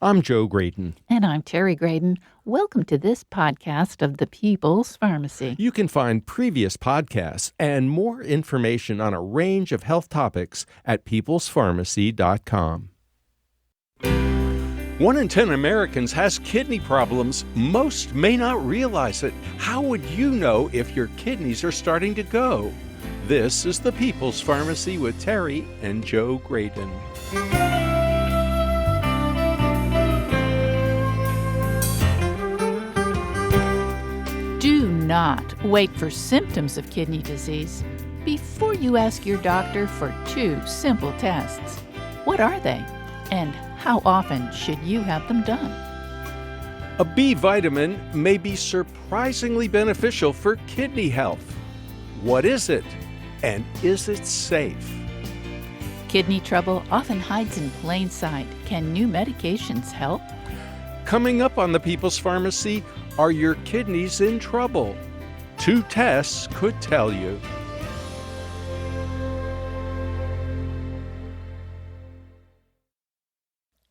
I'm Joe Graydon. And I'm Terry Graydon. Welcome to this podcast of the People's Pharmacy. You can find previous podcasts and more information on a range of health topics at peoplespharmacy.com. 1 in 10 Americans has kidney problems. Most may not realize it. How would you know if your kidneys are starting to go? This is the People's Pharmacy with Terry and Joe Graydon. Do not wait for symptoms of kidney disease before you ask your doctor for 2 simple tests. What are they? And how often should you have them done? A B vitamin may be surprisingly beneficial for kidney health. What is it? And is it safe? Kidney trouble often hides in plain sight. Can new medications help? Coming up on the People's Pharmacy, are your kidneys in trouble? 2 tests could tell you.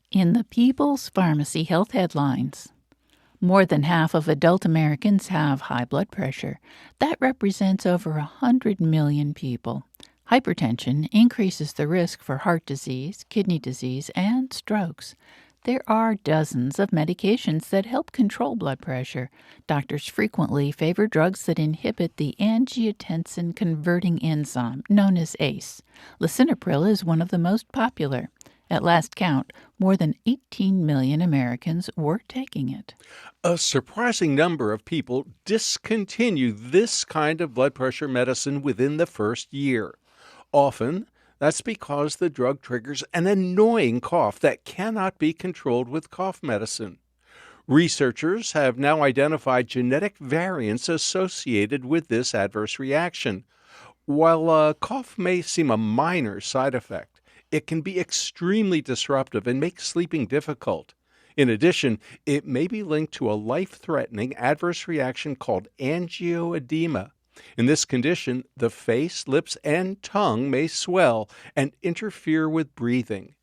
In the People's Pharmacy Health Headlines, more than half of adult Americans have high blood pressure. That represents over 100 million people. Hypertension increases the risk for heart disease, kidney disease, and strokes. There are dozens of medications that help control blood pressure. Doctors frequently favor drugs that inhibit the angiotensin-converting enzyme, known as ACE. Lisinopril is one of the most popular. At last count, more than 18 million Americans were taking it. A surprising number of people discontinue this kind of blood pressure medicine within the first year. Often, that's because the drug triggers an annoying cough that cannot be controlled with cough medicine. Researchers have now identified genetic variants associated with this adverse reaction. While a cough may seem a minor side effect, it can be extremely disruptive and make sleeping difficult. In addition, it may be linked to a life-threatening adverse reaction called angioedema. In this condition, the face, lips, and tongue may swell and interfere with breathing.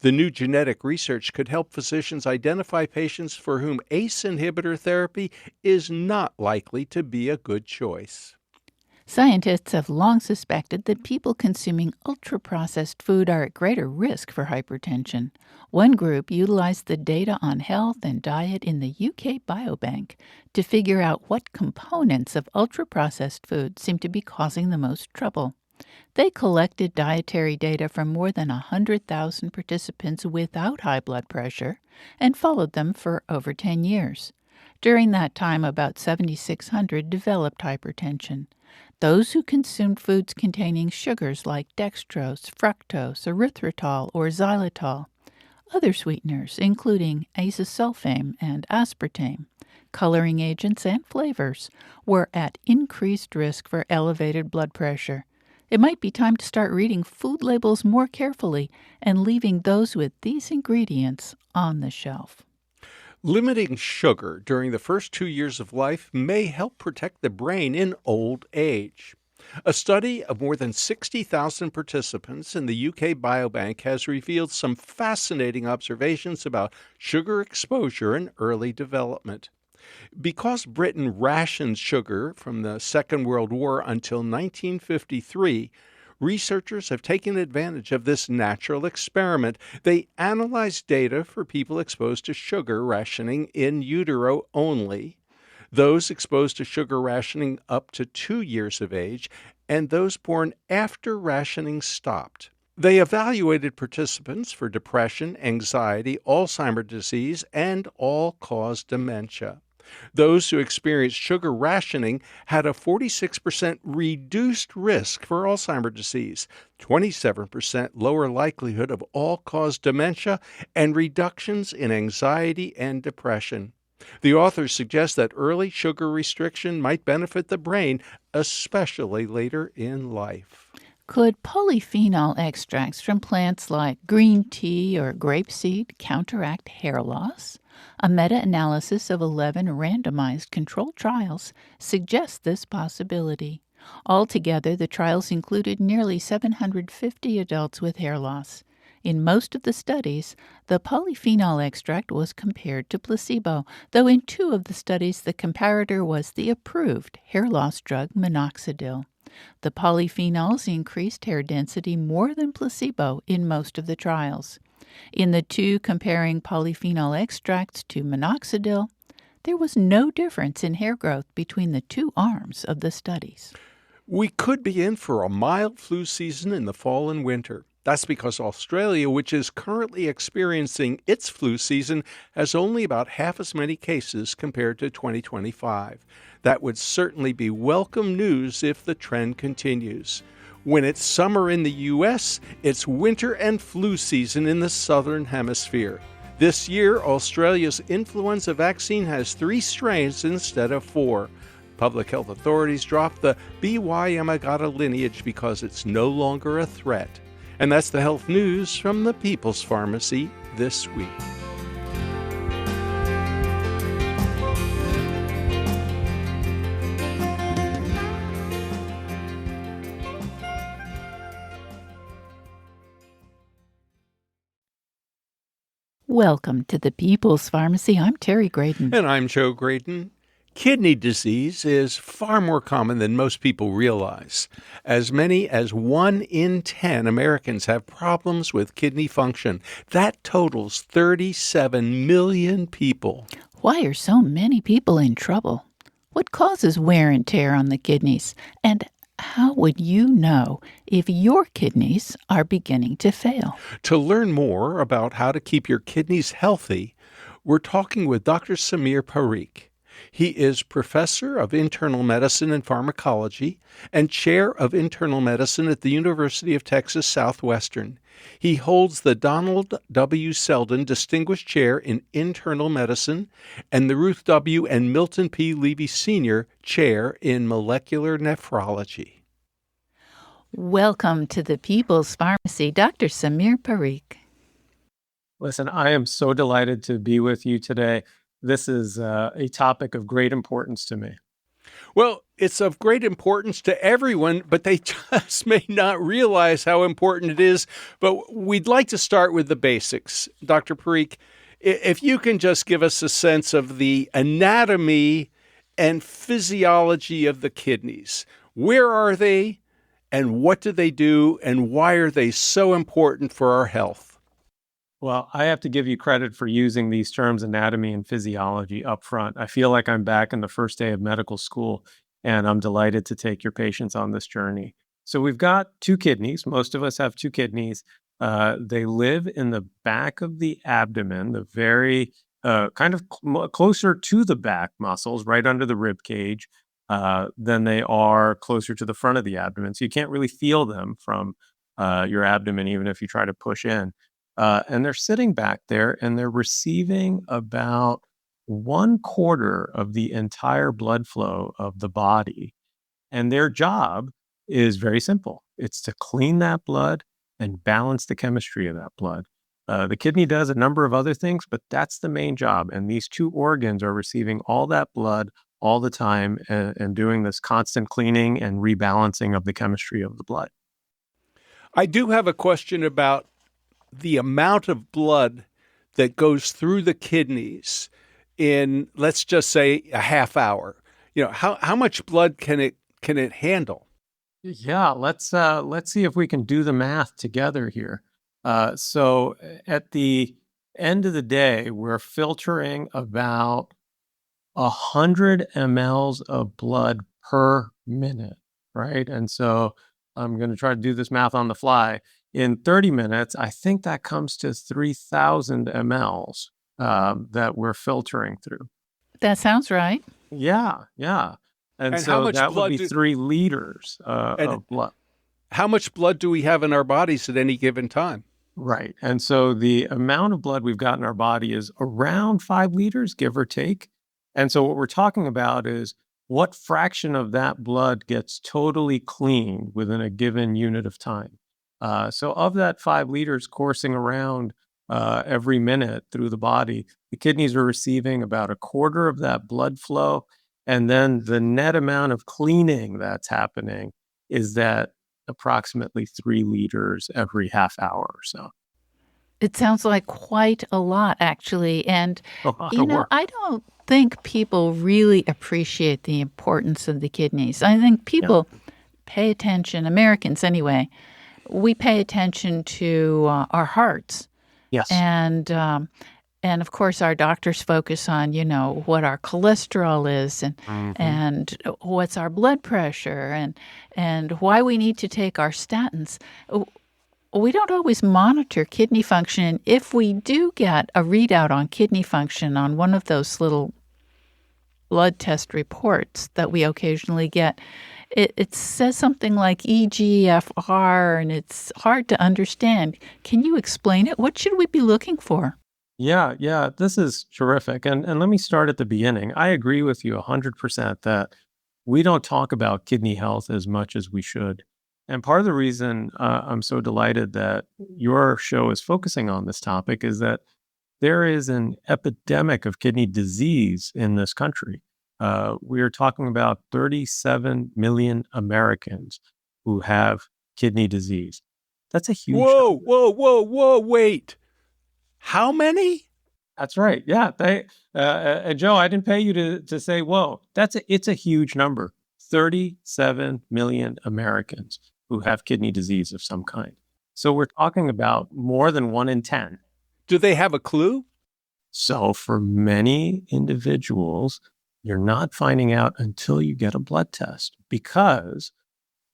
The new genetic research could help physicians identify patients for whom ACE inhibitor therapy is not likely to be a good choice. Scientists have long suspected that people consuming ultra-processed food are at greater risk for hypertension. One group utilized the data on health and diet in the UK Biobank to figure out what components of ultra-processed food seem to be causing the most trouble. They collected dietary data from more than 100,000 participants without high blood pressure and followed them for over 10 years. During that time, about 7,600 developed hypertension. Those who consumed foods containing sugars like dextrose, fructose, erythritol, or xylitol, other sweeteners including azosulfame and aspartame, coloring agents, and flavors, were at increased risk for elevated blood pressure. It might be time to start reading food labels more carefully and leaving those with these ingredients on the shelf. Limiting sugar during the first 2 years of life may help protect the brain in old age. A study of more than 60,000 participants in the UK Biobank has revealed some fascinating observations about sugar exposure in early development. Because Britain rationed sugar from the Second World War until 1953, researchers have taken advantage of this natural experiment. They analyzed data for people exposed to sugar rationing in utero only, those exposed to sugar rationing up to 2 years of age, and those born after rationing stopped. They evaluated participants for depression, anxiety, Alzheimer's disease, and all-cause dementia. Those who experienced sugar rationing had a 46% reduced risk for Alzheimer's disease, 27% lower likelihood of all-cause dementia, and reductions in anxiety and depression. The authors suggest that early sugar restriction might benefit the brain, especially later in life. Could polyphenol extracts from plants like green tea or grapeseed counteract hair loss? A meta-analysis of 11 randomized controlled trials suggests this possibility. Altogether, the trials included nearly 750 adults with hair loss. In most of the studies, the polyphenol extract was compared to placebo, though in 2 of the studies the comparator was the approved hair loss drug minoxidil. The polyphenols increased hair density more than placebo in most of the trials. In the 2 comparing polyphenol extracts to minoxidil, there was no difference in hair growth between the 2 arms of the studies. We could be in for a mild flu season in the fall and winter. That's because Australia, which is currently experiencing its flu season, has only about half as many cases compared to 2025. That would certainly be welcome news if the trend continues. When it's summer in the U.S., it's winter and flu season in the southern hemisphere. This year, Australia's influenza vaccine has 3 strains instead of 4. Public health authorities dropped the BY Yamagata lineage because it's no longer a threat. And that's the health news from the People's Pharmacy this week. Welcome to the People's Pharmacy. I'm Terry Graydon. And I'm Joe Graydon. Kidney disease is far more common than most people realize. As many as 1 in 10 Americans have problems with kidney function. That totals 37 million people. Why are so many people in trouble? What causes wear and tear on the kidneys? And how would you know if your kidneys are beginning to fail? To learn more about how to keep your kidneys healthy, we're talking with Dr. Samir Parikh. He is professor of internal medicine and pharmacology and chair of internal medicine at the University of Texas Southwestern. He holds the Donald W. Selden Distinguished Chair in Internal Medicine and the Ruth W. and Milton P. Levy Sr. Chair in Molecular Nephrology. Welcome to the People's Pharmacy, Dr. Samir Parikh. Listen, I am so delighted to be with you today. This is a topic of great importance to me. Well, it's of great importance to everyone, but they just may not realize how important it is. But we'd like to start with the basics. Dr. Parikh, if you can just give us a sense of the anatomy and physiology of the kidneys. Where are they, and what do they do, and why are they so important for our health? Well, I have to give you credit for using these terms anatomy and physiology up front. I feel like I'm back in the first day of medical school, and I'm delighted to take your patients on this journey. So we've got 2 kidneys. Most of us have 2 kidneys. They live in the back of the abdomen, the very closer to the back muscles, right under the rib cage, than they are closer to the front of the abdomen. So you can't really feel them from your abdomen, even if you try to push in. And they're sitting back there and they're receiving about 1/4 of the entire blood flow of the body. And their job is very simple. It's to clean that blood and balance the chemistry of that blood. The kidney does a number of other things, but that's the main job. And these 2 organs are receiving all that blood all the time and doing this constant cleaning and rebalancing of the chemistry of the blood. I do have a question about the amount of blood that goes through the kidneys in, let's just say, a half hour. How much blood can it handle? Yeah, let's see if we can do the math together here. So at the end of the day, we're filtering about 100 mLs of blood per minute, right? And so I'm going to try to do this math on the fly. In 30 minutes, I think that comes to 3,000 mLs that we're filtering through. That sounds right. Yeah. And how so much that would blood be 3 liters of blood. How much blood do we have in our bodies at any given time? Right. And so the amount of blood we've got in our body is around 5 liters, give or take. And so what we're talking about is what fraction of that blood gets totally cleaned within a given unit of time. So of that 5 liters coursing around every minute through the body, the kidneys are receiving about 1/4 of that blood flow. And then the net amount of cleaning that's happening is that approximately 3 liters every half hour or so. It sounds like quite a lot, actually. And, A lot of work. I don't think people really appreciate the importance of the kidneys. I think Yeah. people pay attention, Americans anyway, we pay attention to our hearts. Yes. And, and of course, our doctors focus on, what our cholesterol is Hmm. and what's our blood pressure and why we need to take our statins. We don't always monitor kidney function. And if we do get a readout on kidney function on one of those little blood test reports that we occasionally get, it says something like EGFR, and it's hard to understand. Can you explain it? What should we be looking for? Yeah, yeah, this is terrific. And let me start at the beginning. I agree with you 100% that we don't talk about kidney health as much as we should. And part of the reason I'm so delighted that your show is focusing on this topic is that there is an epidemic of kidney disease in this country. We are talking about 37 million Americans who have kidney disease. That's a huge Whoa, number. whoa, whoa, whoa, wait. How many? That's right. Yeah. Joe, I didn't pay you to say, whoa, it's a huge number. 37 million Americans who have kidney disease of some kind. So we're talking about more than 1 in 10. Do they have a clue? So for many individuals, you're not finding out until you get a blood test because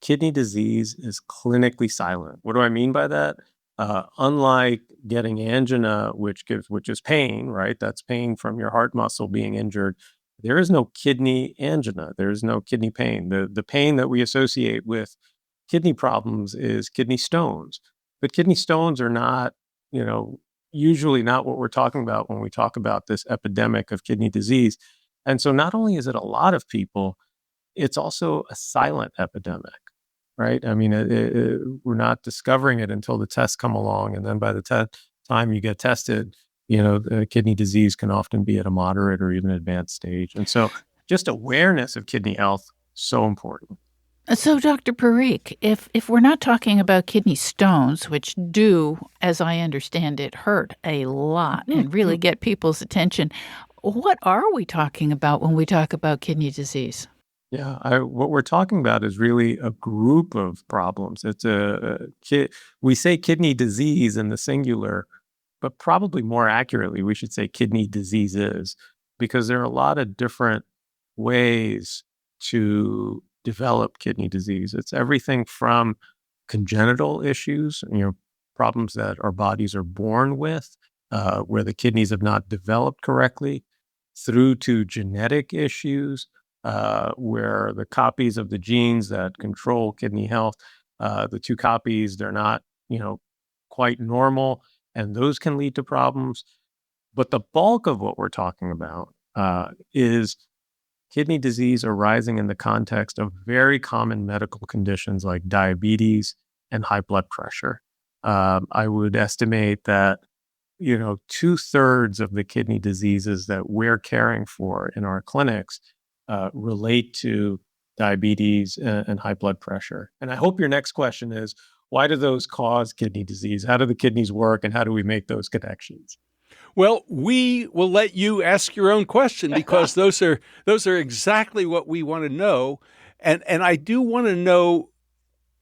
kidney disease is clinically silent. What do I mean by that? Unlike getting angina, which is pain, right? That's pain from your heart muscle being injured. There is no kidney angina. There is no kidney pain. The pain that we associate with kidney problems is kidney stones. But kidney stones are not, usually not what we're talking about when we talk about this epidemic of kidney disease. And so not only is it a lot of people, it's also a silent epidemic, right? I mean, we're not discovering it until the tests come along. And then by the time you get tested, kidney disease can often be at a moderate or even advanced stage. And so just awareness of kidney health, so important. So, Dr. Parikh, if we're not talking about kidney stones, which do, as I understand it, hurt a lot and really get people's attention, what are we talking about when we talk about kidney disease? Yeah, what we're talking about is really a group of problems. It's we say kidney disease in the singular, but probably more accurately, we should say kidney diseases, because there are a lot of different ways to develop kidney disease. It's everything from congenital issues, problems that our bodies are born with, where the kidneys have not developed correctly, through to genetic issues, where the copies of the genes that control kidney health, the two copies, they're not, quite normal, and those can lead to problems. But the bulk of what we're talking about is kidney disease arising in the context of very common medical conditions like diabetes and high blood pressure. I would estimate that 2/3 of the kidney diseases that we're caring for in our clinics relate to diabetes and high blood pressure. And I hope your next question is, why do those cause kidney disease? How do the kidneys work, and how do we make those connections? Well, we will let you ask your own question because those are exactly what we want to know, and I do want to know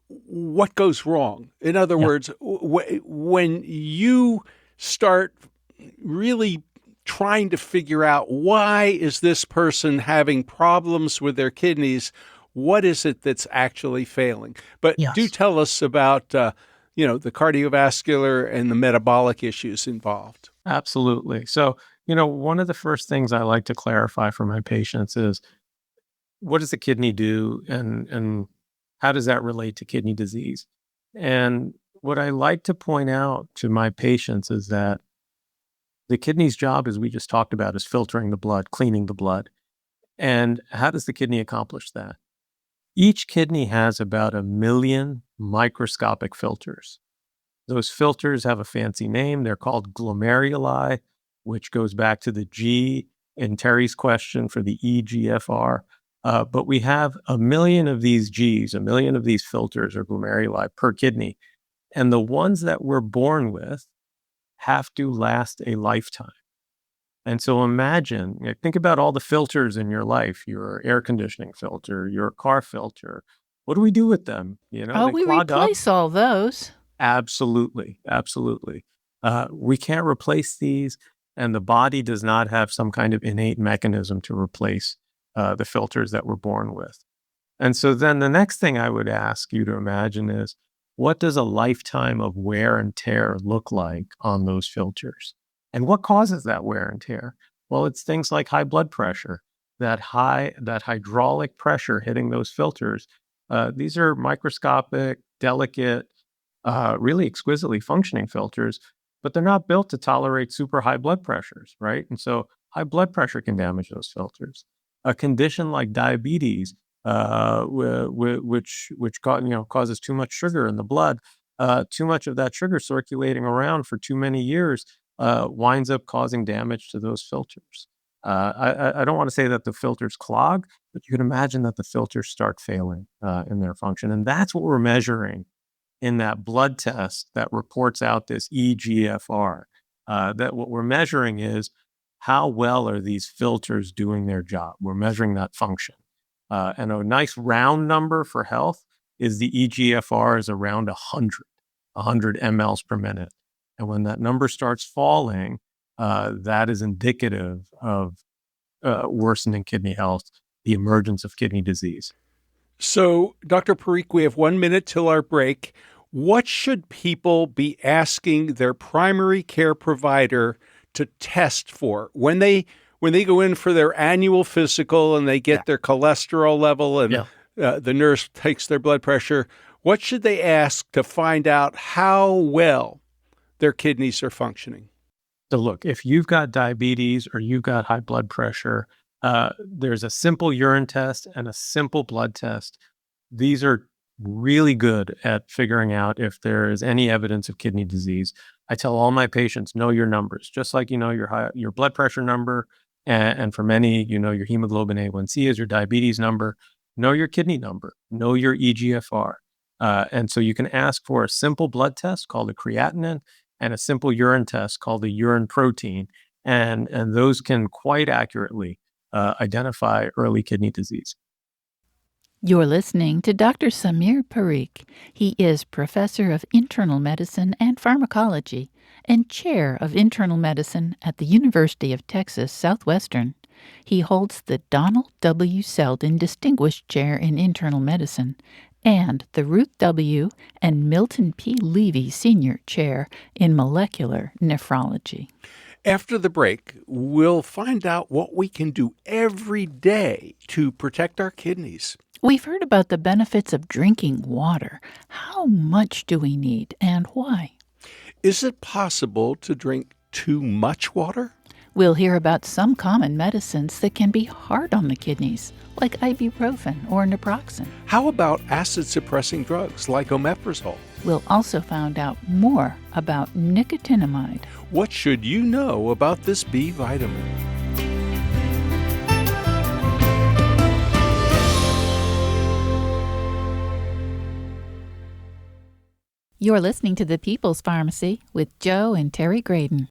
what goes wrong. In other Yeah. words, when you start really trying to figure out why is this person having problems with their kidneys, what is it that's actually failing? But do Yes. tell us about the cardiovascular and the metabolic issues involved. Absolutely. So, one of the first things I like to clarify for my patients is, what does the kidney do, and how does that relate to kidney disease? And what I like to point out to my patients is that the kidney's job, as we just talked about, is filtering the blood, cleaning the blood. And how does the kidney accomplish that? Each kidney has about 1 million microscopic filters. Those filters have a fancy name. They're called glomeruli, which goes back to the G in Terry's question for the EGFR. But we have 1 million of these Gs, 1 million of these filters or glomeruli per kidney. And the ones that we're born with have to last a lifetime. And so imagine, think about all the filters in your life, your air conditioning filter, your car filter. What do we do with them? Oh, They we clog up. replace all those. Absolutely. Absolutely. We can't replace these, and the body does not have some kind of innate mechanism to replace the filters that we're born with. And so then the next thing I would ask you to imagine is, what does a lifetime of wear and tear look like on those filters? And what causes that wear and tear? Well, it's things like high blood pressure, that hydraulic pressure hitting those filters. These are microscopic, delicate, really exquisitely functioning filters, but they're not built to tolerate super high blood pressures, right? And so high blood pressure can damage those filters. A condition like diabetes, which causes too much sugar in the blood, too much of that sugar circulating around for too many years winds up causing damage to those filters. I don't want to say that the filters clog, but you can imagine that the filters start failing in their function. And that's what we're measuring in that blood test that reports out this EGFR. That what we're measuring is how well are these filters doing their job. We're measuring that function. And a nice round number for health is the EGFR is around 100 mLs per minute. And when that number starts falling, that is indicative of worsening kidney health, the emergence of kidney disease. So, Dr. Parikh, we have 1 minute till our break. What should people be asking their primary care provider to test for when they go in for their annual physical and they get their cholesterol level and the nurse takes their blood pressure? What should they ask to find out how well their kidneys are functioning? So look, if you've got diabetes or you've got high blood pressure, there's a simple urine test and a simple blood test. These are really good at figuring out if there is any evidence of kidney disease. I tell all my patients, know your numbers, just like you know your blood pressure number, and for many, your hemoglobin A1C is your diabetes number. Know your kidney number, know your EGFR. And so you can ask for a simple blood test called a creatinine and a simple urine test called a urine protein. And those can quite accurately identify early kidney disease. You're listening to Dr. Samir Parikh. He is professor of internal medicine and pharmacology and chair of internal medicine at the University of Texas Southwestern. He holds the Donald W. Selden Distinguished Chair in Internal Medicine and the Ruth W. and Milton P. Levy Senior Chair in Molecular Nephrology. After the break, we'll find out what we can do every day to protect our kidneys. We've heard about the benefits of drinking water. How much do we need and why? Is it possible to drink too much water? We'll hear about some common medicines that can be hard on the kidneys, like ibuprofen or naproxen. How about acid-suppressing drugs like omeprazole? We'll also find out more about nicotinamide. What should you know about this B vitamin? You're listening to The People's Pharmacy with Joe and Terry Graydon.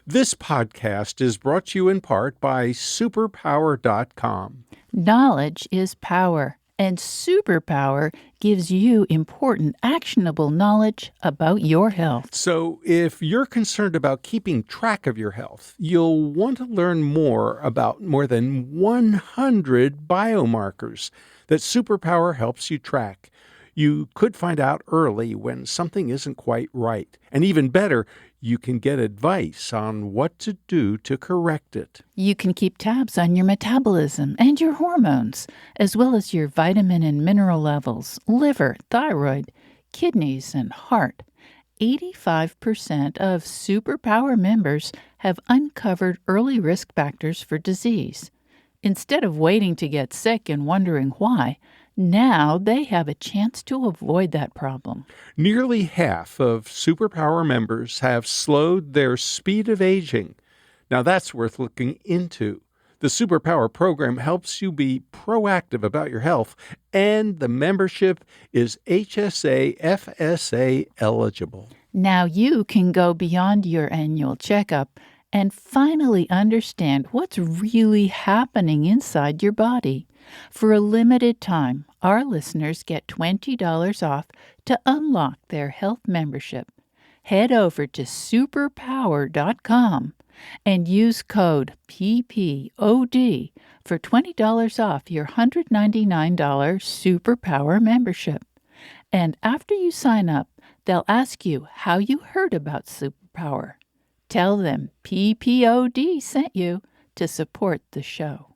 This podcast is brought to you in part by superpower.com. Knowledge is power, and superpower gives you important, actionable knowledge about your health. So if you're concerned about keeping track of your health, you'll want to learn more about more than 100 biomarkers that Superpower helps you track. You could find out early when something isn't quite right. And even better, you can get advice on what to do to correct it. You can keep tabs on your metabolism and your hormones, as well as your vitamin and mineral levels, liver, thyroid, kidneys, and heart. 85% of Superpower members have uncovered early risk factors for disease. Instead of waiting to get sick and wondering why, now they have a chance to avoid that problem. Nearly half of Superpower members have slowed their speed of aging. Now that's worth looking into. The Superpower program helps you be proactive about your health, and the membership is HSA FSA eligible. Now you can go beyond your annual checkup and finally understand what's really happening inside your body. For a limited time, our listeners get $20 off to unlock their health membership. Head over to superpower.com and use code PPOD for $20 off your $199 Superpower membership. And after you sign up, they'll ask you how you heard about Superpower. Tell them PPOD sent you to support the show.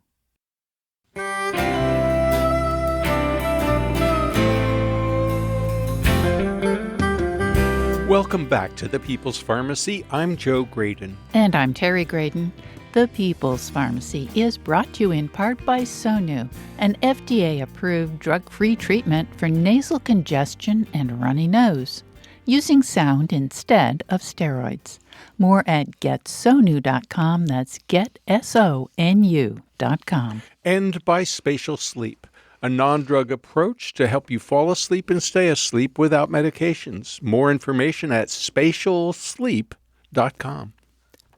Welcome back to the People's Pharmacy. I'm Joe Graydon. And I'm Terry Graydon. The People's Pharmacy is brought to you in part by Sonu, an FDA-approved drug-free treatment for nasal congestion and runny nose, using sound instead of steroids. More at getsonu.com. That's getsonu.com. And by Spatial Sleep, a non-drug approach to help you fall asleep and stay asleep without medications. More information at spatialsleep.com.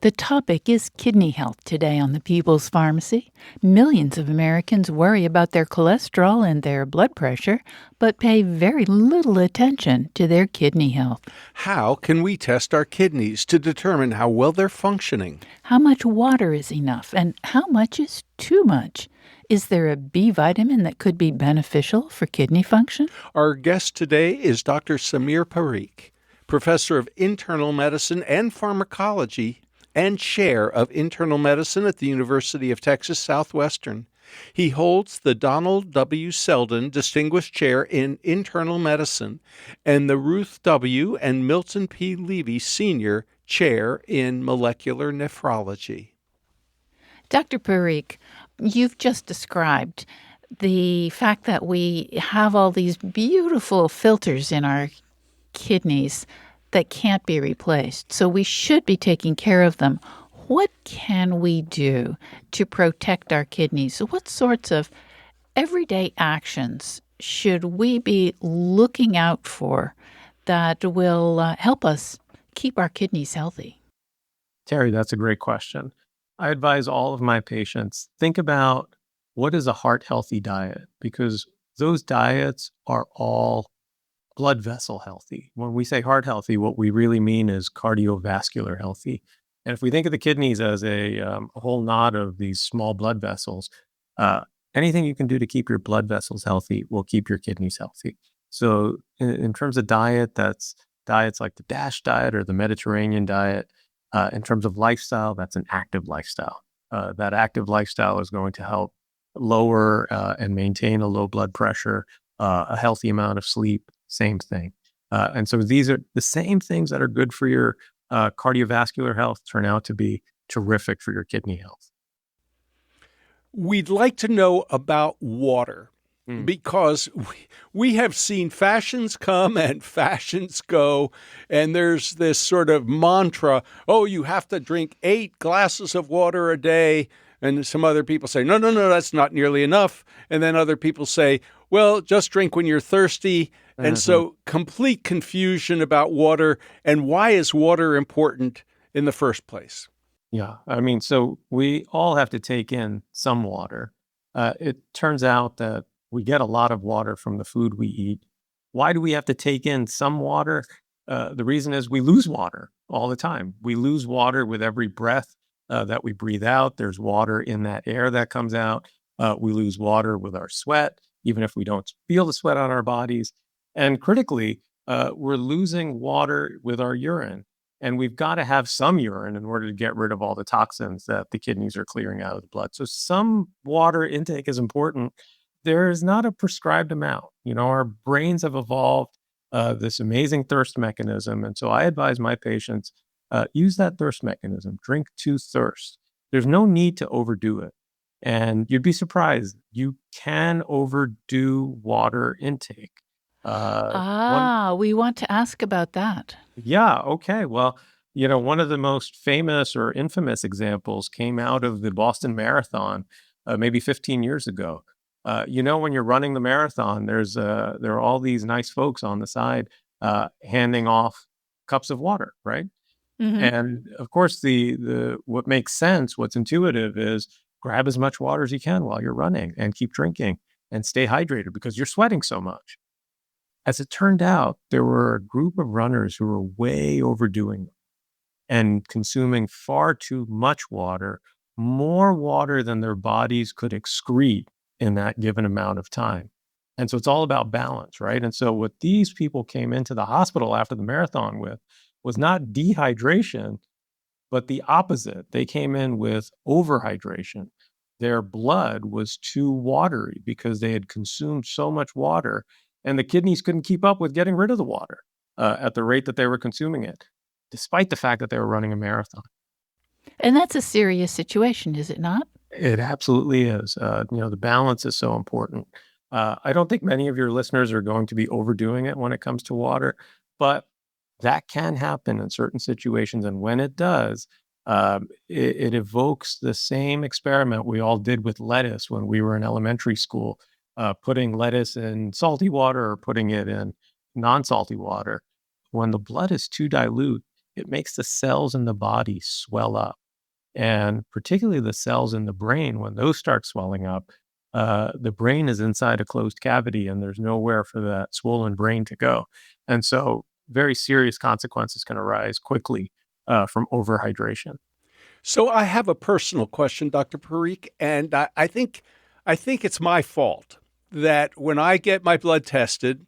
The topic is kidney health today on the People's Pharmacy. Millions of Americans worry about their cholesterol and their blood pressure, but pay very little attention to their kidney health. How can we test our kidneys to determine how well they're functioning? How much water is enough and how much is too much? Is there a B vitamin that could be beneficial for kidney function? Our guest today is Dr. Samir Parikh, professor of internal medicine and pharmacology and chair of internal medicine at the University of Texas Southwestern. He holds the Donald W. Selden Distinguished Chair in Internal Medicine and the Ruth W. and Milton P. Levy Senior Chair in Molecular Nephrology. Dr. Parikh, you've just described the fact that we have all these beautiful filters in our kidneys that can't be replaced, so we should be taking care of them. What can we do to protect our kidneys? What sorts of everyday actions should we be looking out for that will help us keep our kidneys healthy? Terry, that's a great question. I advise all of my patients, think about what is a heart-healthy diet, because those diets are all blood vessel healthy. When we say heart healthy, what we really mean is cardiovascular healthy. And if we think of the kidneys as a whole knot of these small blood vessels, anything you can do to keep your blood vessels healthy will keep your kidneys healthy. So in terms of diet, that's diets like the DASH diet or the Mediterranean diet. In terms of lifestyle, that's an active lifestyle. That active lifestyle is going to help lower and maintain a low blood pressure, a healthy amount of sleep, same thing. And so these are the same things that are good for your cardiovascular health turn out to be terrific for your kidney health. We'd like to know about water because we have seen fashions come and fashions go, and there's this sort of mantra, oh, you have to drink 8 glasses of water a day. And some other people say, no, that's not nearly enough. And then other people say, well, just drink when you're thirsty. And so complete confusion about water. And why is water important in the first place? Yeah, I mean, so we all have to take in some water. It turns out that we get a lot of water from the food we eat. Why do we have to take in some water? The reason is we lose water all the time. We lose water with every breath that we breathe out. There's water in that air that comes out. We lose water with our sweat, even if we don't feel the sweat on our bodies. And critically, we're losing water with our urine. And we've got to have some urine in order to get rid of all the toxins that the kidneys are clearing out of the blood. So some water intake is important. There is not a prescribed amount. You know, our brains have evolved this amazing thirst mechanism. And so I advise my patients, use that thirst mechanism. Drink to thirst. There's no need to overdo it. And you'd be surprised. You can overdo water intake. We want to ask about that. Yeah. Okay. Well, One of the most famous or infamous examples came out of the Boston Marathon, maybe 15 years ago. When you're running the marathon, there are all these nice folks on the side handing off cups of water, right? Hmm. And of course, the what makes sense, what's intuitive is grab as much water as you can while you're running and keep drinking and stay hydrated because you're sweating so much. As it turned out, there were a group of runners who were way overdoing it and consuming far too much water, more water than their bodies could excrete in that given amount of time. And so it's all about balance, right? And so what these people came into the hospital after the marathon with was not dehydration, but the opposite. They came in with overhydration. Their blood was too watery because they had consumed so much water, and the kidneys couldn't keep up with getting rid of the water at the rate that they were consuming it, despite the fact that they were running a marathon. And that's a serious situation, is it not? It absolutely is. The balance is so important. I don't think many of your listeners are going to be overdoing it when it comes to water, but that can happen in certain situations. And when it does, it evokes the same experiment we all did with lettuce when we were in elementary school, putting lettuce in salty water or putting it in non salty water. When the blood is too dilute, it makes the cells in the body swell up. And particularly the cells in the brain, when those start swelling up, the brain is inside a closed cavity and there's nowhere for that swollen brain to go. And so very serious consequences can arise quickly from overhydration. So I have a personal question, Dr. Parikh, and I think it's my fault that when I get my blood tested,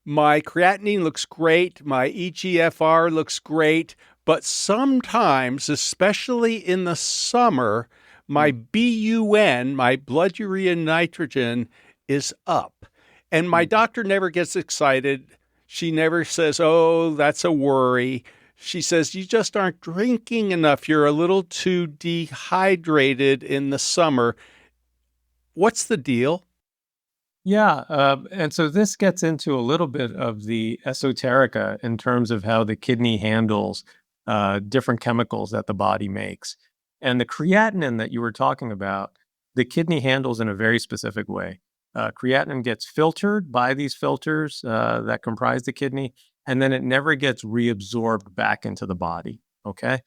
my creatinine looks great, my EGFR looks great, but sometimes, especially in the summer, my Mm, BUN, my blood urea nitrogen, is up. And my mhm. doctor never gets excited. She never says, "Oh, that's a worry." She says, "You just aren't drinking enough. You're a little too dehydrated in the summer." What's the deal? Yeah, and so this gets into a little bit of the esoterica in terms of how the kidney handles different chemicals that the body makes. And the creatinine that you were talking about, the kidney handles in a very specific way. Creatinine gets filtered by these filters that comprise the kidney, and then it never gets reabsorbed back into the body. Okay.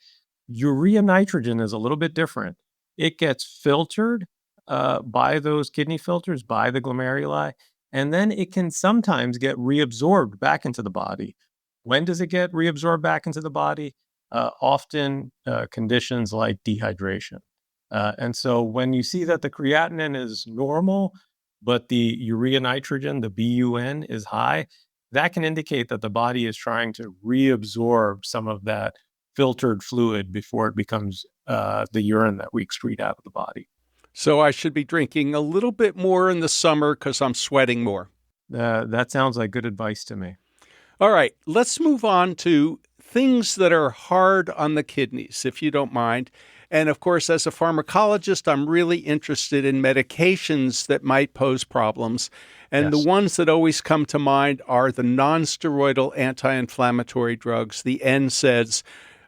Urea nitrogen is a little bit different. It gets filtered by those kidney filters, by the glomeruli, and then it can sometimes get reabsorbed back into the body. When does it get reabsorbed back into the body? Often conditions like dehydration. And so when you see that the creatinine is normal, but the urea nitrogen, the BUN, is high, that can indicate that the body is trying to reabsorb some of that filtered fluid before it becomes the urine that we excrete out of the body. So I should be drinking a little bit more in the summer because I'm sweating more. That sounds like good advice to me. All right, let's move on to things that are hard on the kidneys, if you don't mind. And of course, as a pharmacologist, I'm really interested in medications that might pose problems. And the Yes. ones that always come to mind are the nonsteroidal anti inflammatory drugs, the NSAIDs,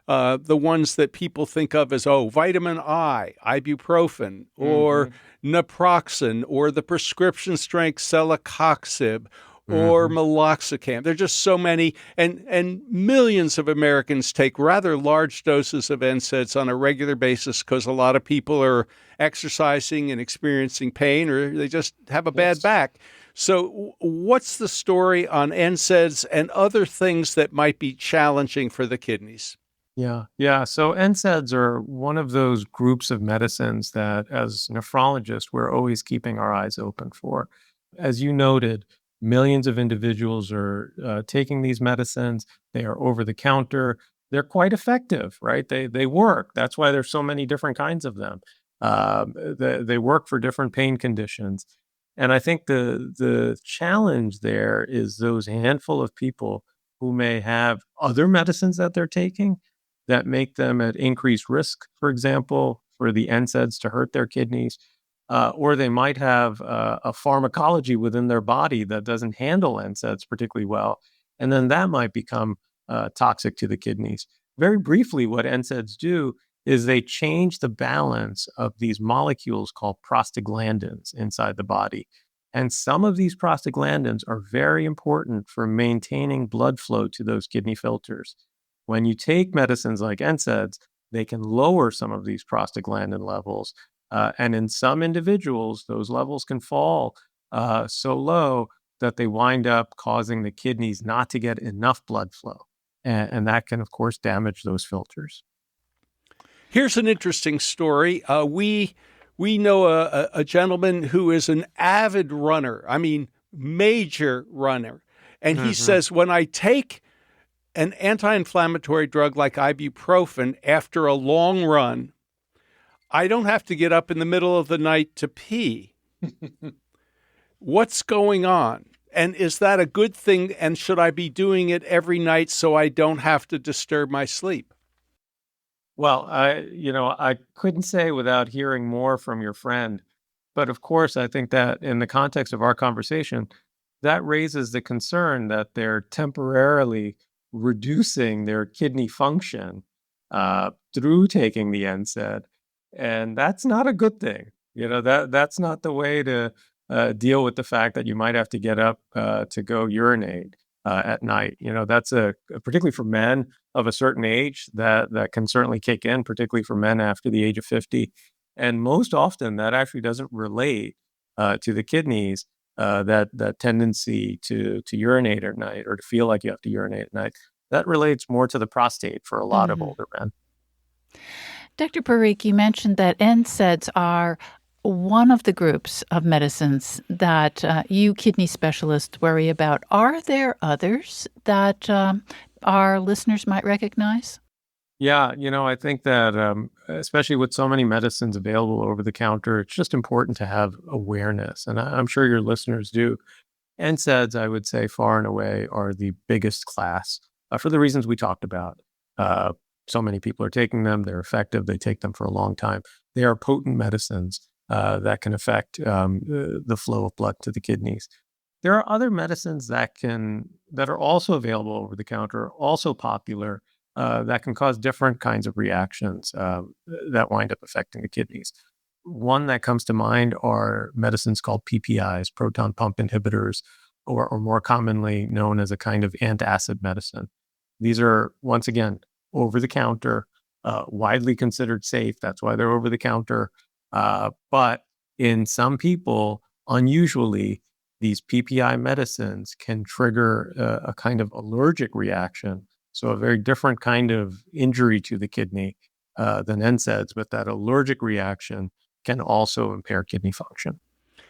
the ones that people think of as, oh, vitamin I, ibuprofen, or Hmm. naproxen, or the prescription strength celecoxib, or Hmm. meloxicam. There are just so many, and millions of Americans take rather large doses of NSAIDs on a regular basis because a lot of people are exercising and experiencing pain, or they just have a bad Yes. back. So, what's the story on NSAIDs and other things that might be challenging for the kidneys? Yeah. Yeah. So NSAIDs are one of those groups of medicines that, as nephrologists, we're always keeping our eyes open for. As you noted, millions of individuals are taking these medicines. They are over the counter. They're quite effective, right? They work. That's why there's so many different kinds of them. They work for different pain conditions. And I think the challenge there is those handful of people who may have other medicines that they're taking that make them at increased risk, for example, for the NSAIDs to hurt their kidneys, or they might have a pharmacology within their body that doesn't handle NSAIDs particularly well, and then that might become toxic to the kidneys. Very briefly, what NSAIDs do is they change the balance of these molecules called prostaglandins inside the body. And some of these prostaglandins are very important for maintaining blood flow to those kidney filters. When you take medicines like NSAIDs, they can lower some of these prostaglandin levels. And in some individuals, those levels can fall so low that they wind up causing the kidneys not to get enough blood flow. And that can, of course, damage those filters. Here's an interesting story. We know a gentleman who is an avid runner. I mean, major runner. And he says, when I take an anti-inflammatory drug like ibuprofen after a long run, I don't have to get up in the middle of the night to pee. What's going on? And is that a good thing? And should I be doing it every night so I don't have to disturb my sleep? Well, I couldn't say without hearing more from your friend. But of course, I think that in the context of our conversation, that raises the concern that they're temporarily reducing their kidney function through taking the NSAID. And that's not a good thing. That's not the way to deal with the fact that you might have to get up to go urinate at night. That's particularly for men of a certain age that can certainly kick in, particularly for men after the age of 50. And most often that actually doesn't relate to the kidneys, that tendency to urinate at night or to feel like you have to urinate at night. That relates more to the prostate for a lot of older men. Dr. Parikh, you mentioned that NSAIDs are one of the groups of medicines that you kidney specialists worry about. Are there others that our listeners might recognize? Yeah, I think that especially with so many medicines available over the counter, it's just important to have awareness. And I'm sure your listeners do. NSAIDs, I would say, far and away are the biggest class for the reasons we talked about. So many people are taking them. They're effective. They take them for a long time. They are potent medicines that can affect the flow of blood to the kidneys. There are other medicines that are also available over the counter, also popular, that can cause different kinds of reactions that wind up affecting the kidneys. One that comes to mind are medicines called PPIs, proton pump inhibitors, or more commonly known as a kind of antacid medicine. These are, once again, over the counter, widely considered safe. That's why they're over the counter. But in some people, unusually, these PPI medicines can trigger a kind of allergic reaction. So a very different kind of injury to the kidney than NSAIDs, but that allergic reaction can also impair kidney function.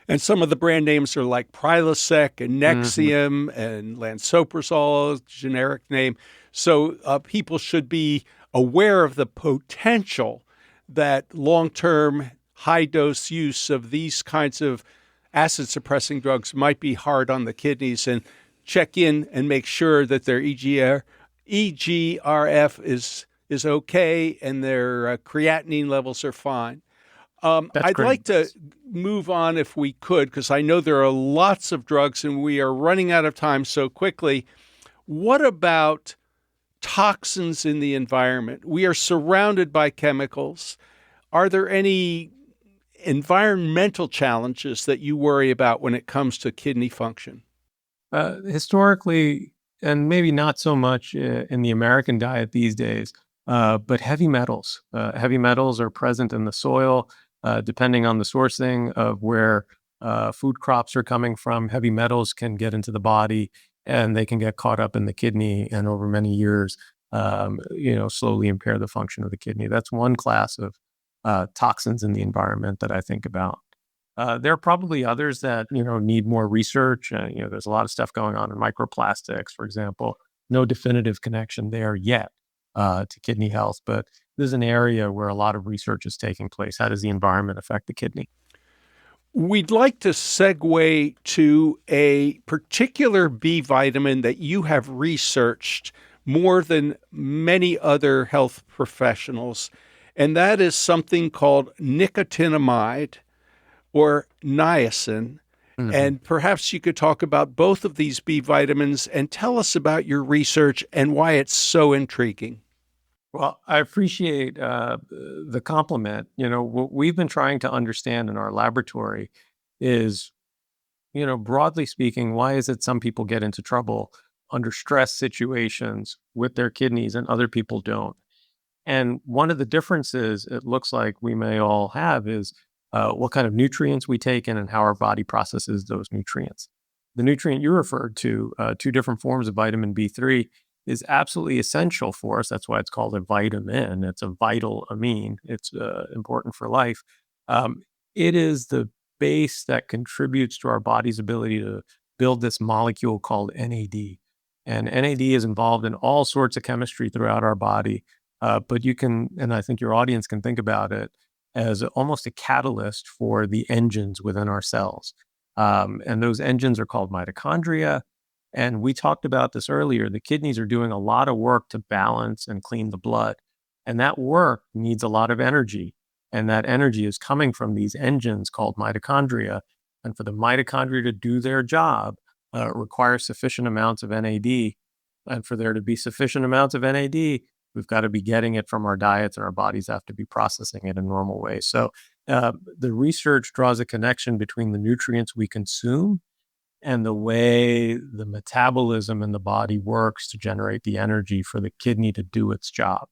And some of the brand names are like Prilosec and Nexium and Lansoprazole, generic name. So people should be aware of the potential that long-term high-dose use of these kinds of acid-suppressing drugs might be hard on the kidneys, and check in and make sure that their EGRF is okay and their creatinine levels are fine. I'd like to move on if we could, because I know there are lots of drugs and we are running out of time so quickly. What about toxins in the environment? We are surrounded by chemicals. Are there any environmental challenges that you worry about when it comes to kidney function? Historically, and maybe not so much in the American diet these days, but heavy metals. Heavy metals are present in the soil. Depending on the sourcing of where food crops are coming from, heavy metals can get into the body and they can get caught up in the kidney and over many years, slowly impair the function of the kidney. That's one class of toxins in the environment that I think about. There are probably others that, need more research. There's a lot of stuff going on in microplastics, for example. No definitive connection there yet to kidney health, but this is an area where a lot of research is taking place. How does the environment affect the kidney? We'd like to segue to a particular B vitamin that you have researched more than many other health professionals, and that is something called nicotinamide or niacin. And perhaps you could talk about both of these B vitamins and tell us about your research and why it's so intriguing. Well, I appreciate the compliment. What we've been trying to understand in our laboratory is, broadly speaking, why is it some people get into trouble under stress situations with their kidneys and other people don't? And one of the differences it looks like we may all have is what kind of nutrients we take in and how our body processes those nutrients. The nutrient you referred to, two different forms of vitamin B3, is absolutely essential for us. That's why it's called a vitamin. It's a vital amine. It's important for life. Um, it is the base that contributes to our body's ability to build this molecule called NAD. And NAD is involved in all sorts of chemistry throughout our body. But you can, and I think your audience can think about it as almost a catalyst for the engines within our cells. And those engines are called mitochondria. And we talked about this earlier. The kidneys are doing a lot of work to balance and clean the blood. And that work needs a lot of energy. And that energy is coming from these engines called mitochondria. And for the mitochondria to do their job, it requires sufficient amounts of NAD. And for there to be sufficient amounts of NAD, we've got to be getting it from our diets, and our bodies have to be processing it in normal ways. So the research draws a connection between the nutrients we consume and the way the metabolism in the body works to generate the energy for the kidney to do its job.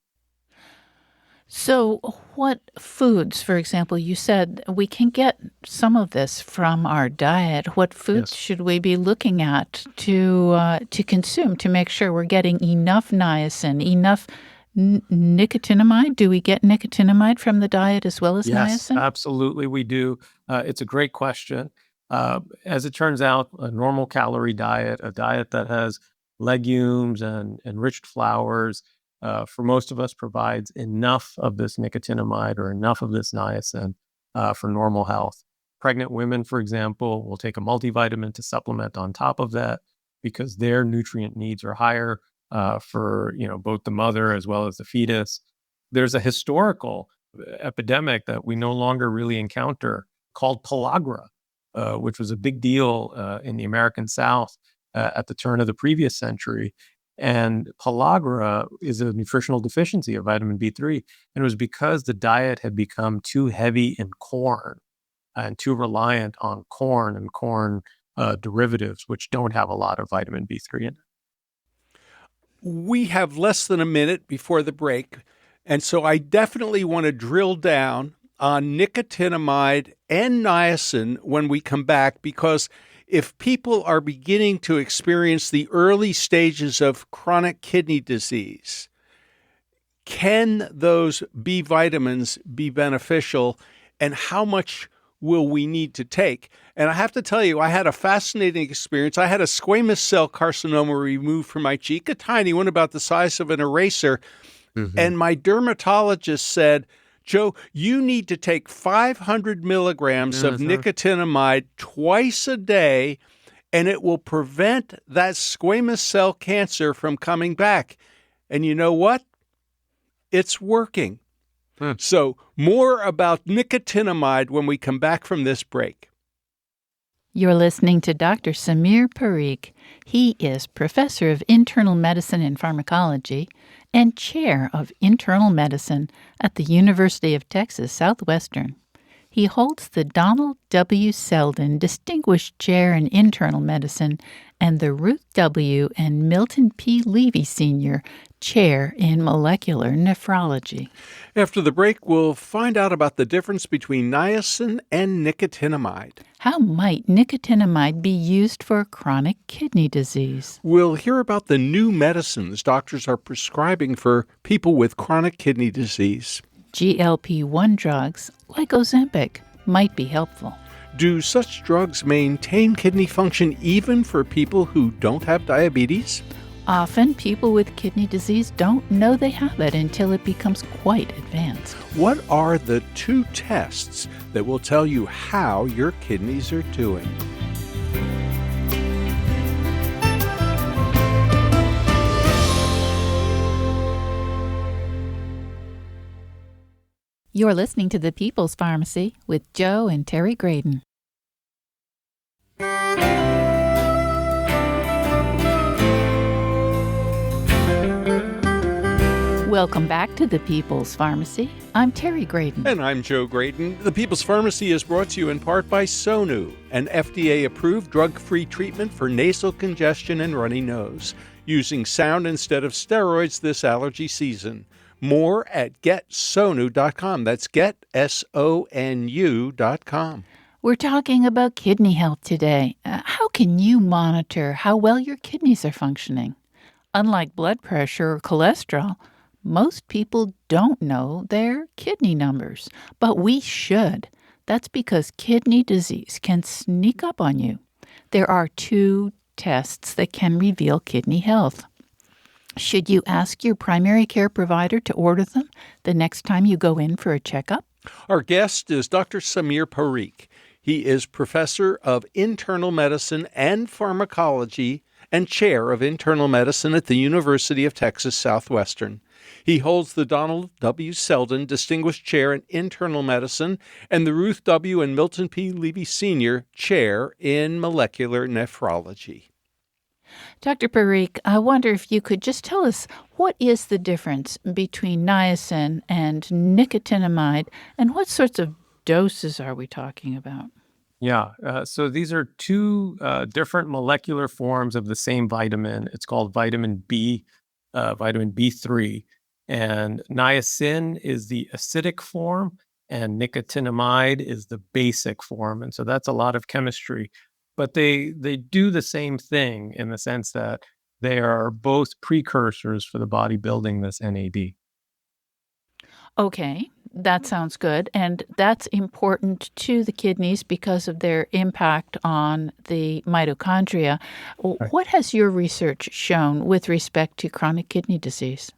So, what foods, for example, you said we can get some of this from our diet. What foods Yes. should we be looking at to consume to make sure we're getting enough niacin, enough nicotinamide? Do we get nicotinamide from the diet as well as Yes, niacin? absolutely, we do. It's a great question. As it turns out, a normal calorie diet, a diet that has legumes and enriched flours, for most of us provides enough of this nicotinamide or enough of this niacin for normal health. Pregnant women, for example, will take a multivitamin to supplement on top of that because their nutrient needs are higher for both the mother as well as the fetus. There's a historical epidemic that we no longer really encounter called pellagra, which was a big deal in the American South at the turn of the previous century. And pellagra is a nutritional deficiency of vitamin B3. And it was because the diet had become too heavy in corn and too reliant on corn and corn derivatives, which don't have a lot of vitamin B3 in it. We have less than a minute before the break, and so I definitely want to drill down on nicotinamide and niacin when we come back, because if people are beginning to experience the early stages of chronic kidney disease, can those B vitamins be beneficial, and how much will we need to take? And I have to tell you, I had a fascinating experience. I had a squamous cell carcinoma removed from my cheek, a tiny one about the size of an eraser. And my dermatologist said, Joe, you need to take 500 milligrams of nicotinamide twice a day, and it will prevent that squamous cell cancer from coming back. And you know what? It's working. So more about nicotinamide when we come back from this break. You're listening to Dr. Samir Parikh. He is professor of internal medicine and pharmacology and chair of internal medicine at the University of Texas Southwestern. He holds the Donald W. Selden Distinguished Chair in Internal Medicine and the Ruth W. and Milton P. Levy Sr. Chair in Molecular Nephrology. After the break, we'll find out about the difference between niacin and nicotinamide. How might nicotinamide be used for chronic kidney disease? We'll hear about the new medicines doctors are prescribing for people with chronic kidney disease. GLP-1 drugs, like Ozempic, might be helpful. Do such drugs maintain kidney function even for people who don't have diabetes? Often, people with kidney disease don't know they have it until it becomes quite advanced. What are the two tests that will tell you how your kidneys are doing? You're listening to The People's Pharmacy with Joe and Terry Graydon. Welcome back to the People's Pharmacy. I'm Terry Graydon. And I'm Joe Graydon. The People's Pharmacy is brought to you in part by Sonu, an FDA-approved drug-free treatment for nasal congestion and runny nose, using sound instead of steroids this allergy season. More at getsonu.com. That's getsonu.com. We're talking about kidney health today. How can you monitor how well your kidneys are functioning? Unlike blood pressure or cholesterol, most people don't know their kidney numbers, but we should. That's because kidney disease can sneak up on you. There are 2 tests that can reveal kidney health. Should you ask your primary care provider to order them the next time you go in for a checkup? Our guest is Dr. Samir Parikh. He is professor of internal medicine and pharmacology and chair of internal medicine at the University of Texas Southwestern. He holds the Donald W. Selden Distinguished Chair in Internal Medicine and the Ruth W. and Milton P. Levy Sr. Chair in Molecular Nephrology. Dr. Parikh, I wonder if you could just tell us what is the difference between niacin and nicotinamide, and what sorts of doses are we talking about? Yeah, so these are 2 different molecular forms of the same vitamin. It's called vitamin B3. And niacin is the acidic form, and nicotinamide is the basic form. And so that's a lot of chemistry. But they do the same thing in the sense that they are both precursors for the body building this NAD. Okay, that sounds good. And that's important to the kidneys because of their impact on the mitochondria. Right. What has your research shown with respect to chronic kidney disease?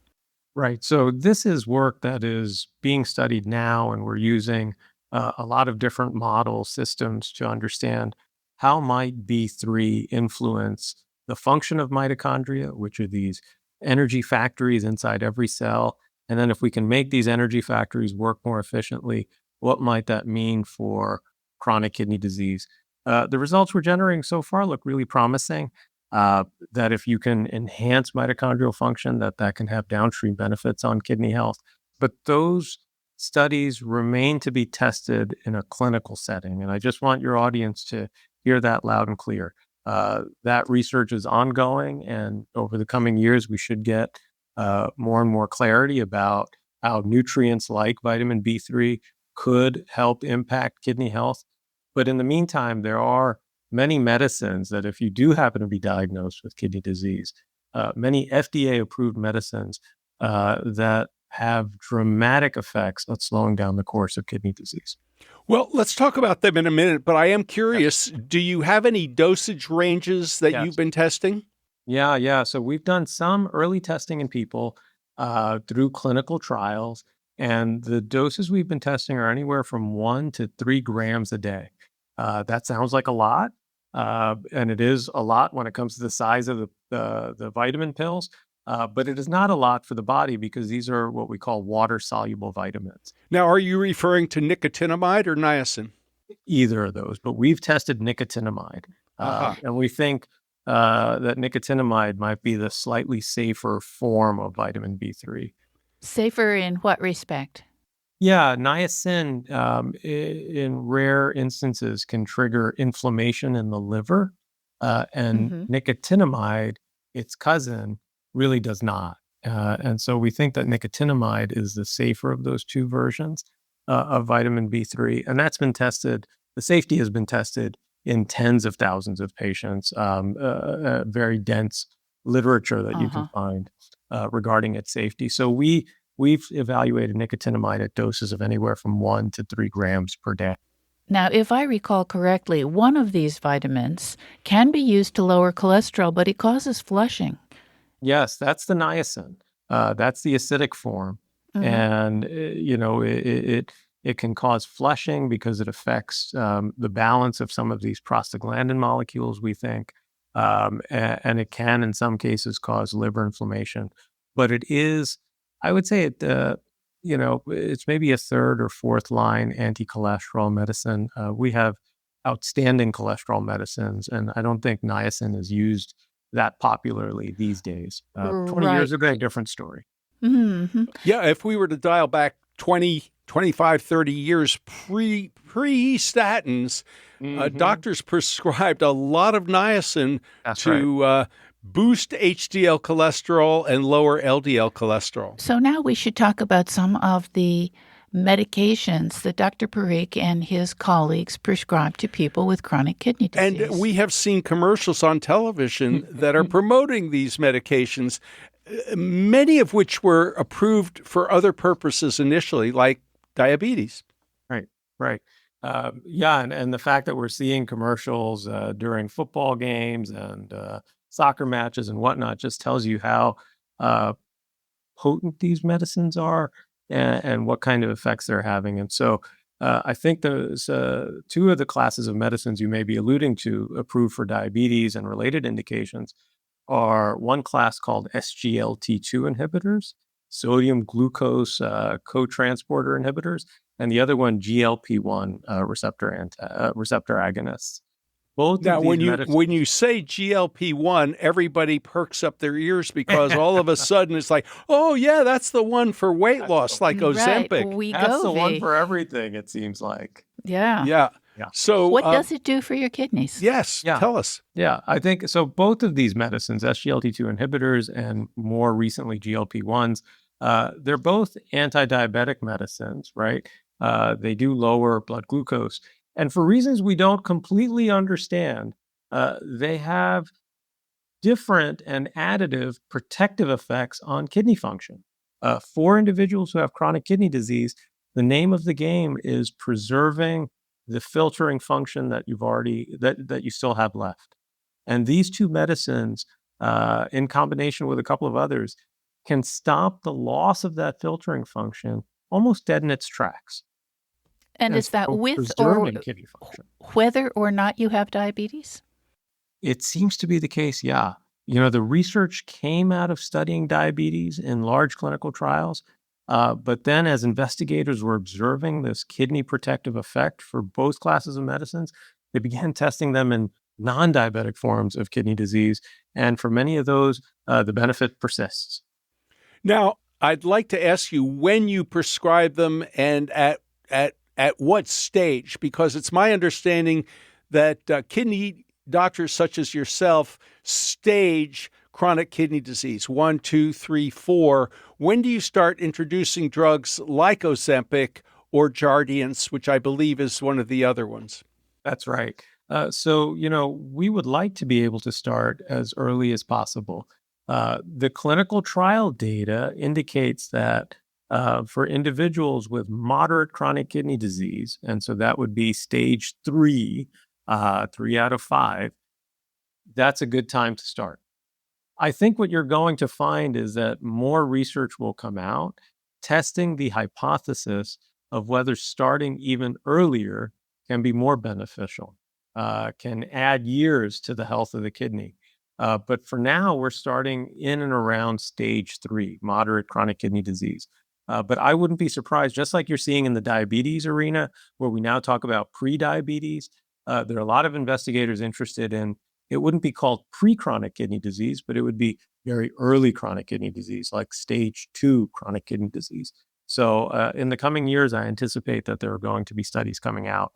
Right. So this is work that is being studied now, and we're using a lot of different model systems to understand how might B3 influence the function of mitochondria, which are these energy factories inside every cell. And then if we can make these energy factories work more efficiently, what might that mean for chronic kidney disease? The results we're generating so far look really promising. That if you can enhance mitochondrial function, that can have downstream benefits on kidney health. But those studies remain to be tested in a clinical setting. And I just want your audience to hear that loud and clear. That research is ongoing, and over the coming years, we should get more and more clarity about how nutrients like vitamin B3 could help impact kidney health. But in the meantime, there are many medicines that if you do happen to be diagnosed with kidney disease, many FDA-approved medicines that have dramatic effects on slowing down the course of kidney disease. Well, let's talk about them in a minute, but I am curious, do you have any dosage ranges that you've been testing? Yeah. So we've done some early testing in people through clinical trials, and the doses we've been testing are anywhere from 1 to 3 grams a day. That sounds like a lot, and it is a lot when it comes to the size of the vitamin pills, but it is not a lot for the body because these are what we call water-soluble vitamins. Now, are you referring to nicotinamide or niacin? Either of those, but we've tested nicotinamide, and we think that nicotinamide might be the slightly safer form of vitamin B3. Safer in what respect? Yeah, niacin in rare instances can trigger inflammation in the liver, and nicotinamide, its cousin, really does not. And so we think that nicotinamide is the safer of those 2 versions of vitamin B3, and that's been tested. The safety has been tested in tens of thousands of patients, very dense literature that you can find regarding its safety. So we've evaluated nicotinamide at doses of anywhere from 1 to 3 grams per day. Now, if I recall correctly, one of these vitamins can be used to lower cholesterol, but it causes flushing. Yes, that's the niacin. That's the acidic form. And, it can cause flushing because it affects the balance of some of these prostaglandin molecules, we think. And it can, in some cases, cause liver inflammation. But it is, I would say, it's maybe a 3rd or 4th line anti-cholesterol medicine. We have outstanding cholesterol medicines, and I don't think niacin is used that popularly these days. 20 years ago, a different story. Hmm. Yeah, if we were to dial back 20, 25, 30 years pre-statins, Hmm. doctors prescribed a lot of niacin That's right. to boost HDL cholesterol and lower LDL cholesterol. So now we should talk about some of the medications that Dr. Parikh and his colleagues prescribe to people with chronic kidney And disease. we have seen commercials on television that are promoting these medications, many of which were approved for other purposes initially, like diabetes. Right, right. Yeah, and the fact that we're seeing commercials during football games and soccer matches and whatnot just tells you how uh, potent these medicines are and what kind of effects they're having. And so I think those two of the classes of medicines you may be alluding to approved for diabetes and related indications are one class called SGLT2 inhibitors, sodium glucose co-transporter inhibitors, and the other one GLP-1 receptor agonists. Both Now, of these when medicines. you say GLP-1, everybody perks up their ears because all of a sudden it's like, oh yeah, that's the one for weight That's the loss, like Right, Ozempic. that's the one Wegovy. for everything, it seems like. Yeah. Yeah. Yeah. So, What does it do for your kidneys? yes, Yeah. tell us. Yeah, I think so. Both of these medicines, SGLT2 inhibitors and more recently GLP-1s, they're both anti-diabetic medicines, right? They do lower blood glucose. And for reasons we don't completely understand, they have different and additive protective effects on kidney function. For individuals who have chronic kidney disease, the name of the game is preserving the filtering function that that you still have left. And these two medicines, in combination with a couple of others, can stop the loss of that filtering function almost dead in its tracks. And And is that so with or preserving kidney function. whether or not you have diabetes? It seems to be the case, yeah. You know, the research came out of studying diabetes in large clinical trials. But then, as investigators were observing this kidney protective effect for both classes of medicines, they began testing them in non diabetic forms of kidney disease. And for many of those, the benefit persists. Now, I'd like to ask you when you prescribe them and at what stage, because it's my understanding that kidney doctors such as yourself stage chronic kidney disease 1, 2, 3, 4. When do you start introducing drugs like Ozempic or Jardiance, which I believe is one of the other ones? That's right. So, we would like to be able to start as early as possible. The clinical trial data indicates that for individuals with moderate chronic kidney disease, and so that would be stage 3, 3 out of 5, that's a good time to start. I think what you're going to find is that more research will come out testing the hypothesis of whether starting even earlier can be more beneficial, can add years to the health of the kidney. But for now, we're starting in and around stage 3, moderate chronic kidney disease. But I wouldn't be surprised, just like you're seeing in the diabetes arena, where we now talk about pre-diabetes, there are a lot of investigators interested in it wouldn't be called pre-chronic kidney disease, but it would be very early chronic kidney disease, like stage 2 chronic kidney disease. So in the coming years, I anticipate that there are going to be studies coming out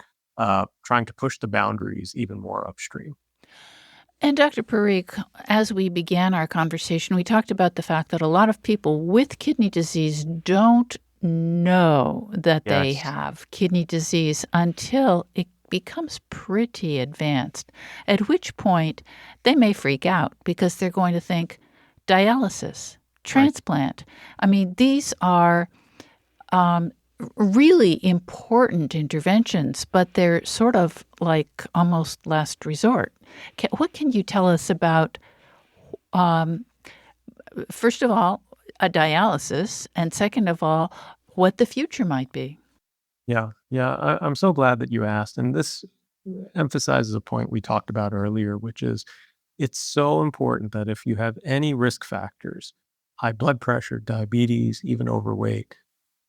trying to push the boundaries even more upstream. And Dr. Parikh, as we began our conversation, we talked about the fact that a lot of people with kidney disease don't know that they Yes. have kidney disease until it becomes pretty advanced, at which point they may freak out because they're going to think dialysis, Right. transplant. I mean, these are really important interventions, but they're sort of like almost last resort. What can you tell us about, um, first of all, a dialysis, and second of all, what the future might be? Yeah. Yeah. I'm so glad that you asked. And this emphasizes a point we talked about earlier, which is it's so important that if you have any risk factors, high blood pressure, diabetes, even overweight,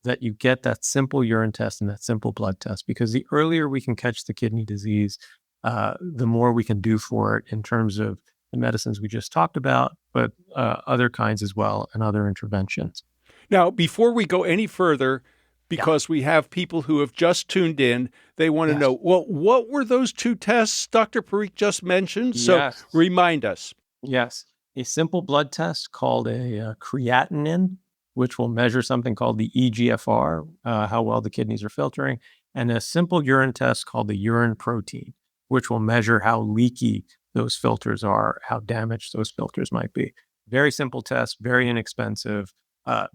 that you get that simple urine test and that simple blood test, because the earlier we can catch the kidney disease, the more we can do for it in terms of the medicines we just talked about, but other kinds as well and other interventions. Now, before we go any further, Yeah. because we have people who have just tuned in, they want to Yes. know, well, what were those two tests Dr. Parikh just mentioned? So Yes. remind us. Yes. A simple blood test called creatinine, which will measure something called the EGFR, how well the kidneys are filtering, and a simple urine test called the urine protein, which will measure how leaky those filters are, how damaged those filters might be. Very simple test, very inexpensive,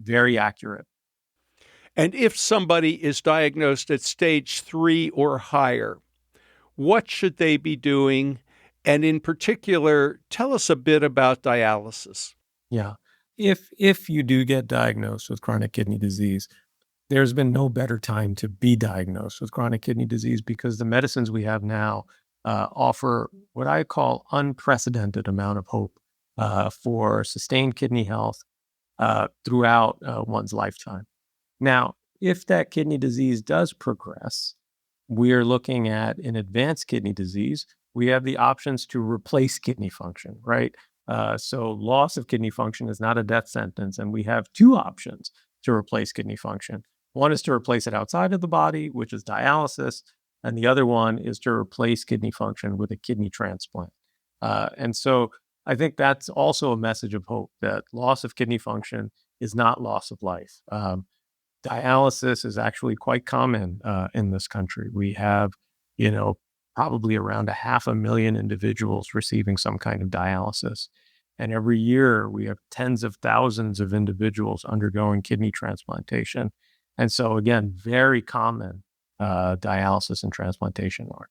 very accurate. And if somebody is diagnosed at stage 3 or higher, what should they be doing? And in particular, tell us a bit about dialysis. Yeah. If you do get diagnosed with chronic kidney disease, there's been no better time to be diagnosed with chronic kidney disease because the medicines we have now offer what I call unprecedented amount of hope for sustained kidney health throughout one's lifetime. Now, if that kidney disease does progress, we are looking at an advanced kidney disease. We have the options to replace kidney function, right? So loss of kidney function is not a death sentence, and we have two options to replace kidney function. One is to replace it outside of the body, which is dialysis, and the other one is to replace kidney function with a kidney transplant. And so I think that's also a message of hope that loss of kidney function is not loss of life. Dialysis is actually quite common in this country. We have, you know, probably around 500,000 individuals receiving some kind of dialysis. And every year we have tens of thousands of individuals undergoing kidney transplantation. And so, again, very common dialysis and transplantation are.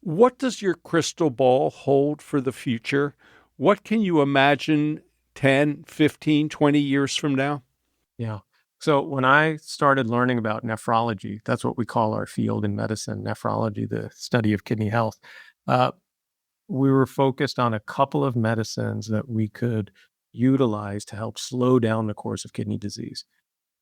What does your crystal ball hold for the future? What can you imagine 10, 15, 20 years from now? Yeah. So when I started learning about nephrology, that's what we call our field in medicine, nephrology, the study of kidney health. Uh, we were focused on a couple of medicines that we could utilize to help slow down the course of kidney disease.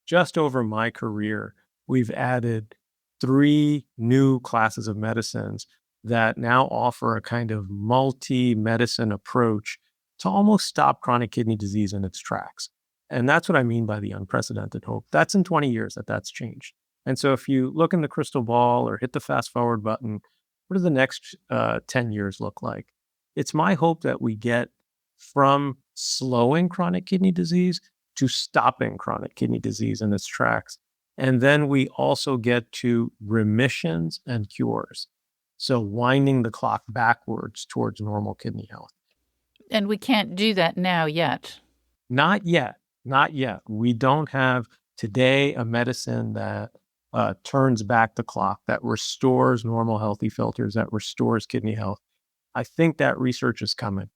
Just over my career, we've added three new classes of medicines that now offer a kind of multi medicine approach to almost stop chronic kidney disease in its tracks. And that's what I mean by the unprecedented hope. That's in 20 years that's changed. And so if you look in the crystal ball or hit the fast forward button, what do the next 10 years look like? It's my hope that we get from slowing chronic kidney disease to stopping chronic kidney disease in its tracks. And then we also get to remissions and cures. So winding the clock backwards towards normal kidney health. And we can't do that now yet. Not yet. Not yet. We don't have today a medicine that turns back the clock, that restores normal healthy filters, that restores kidney health. I think that research is coming.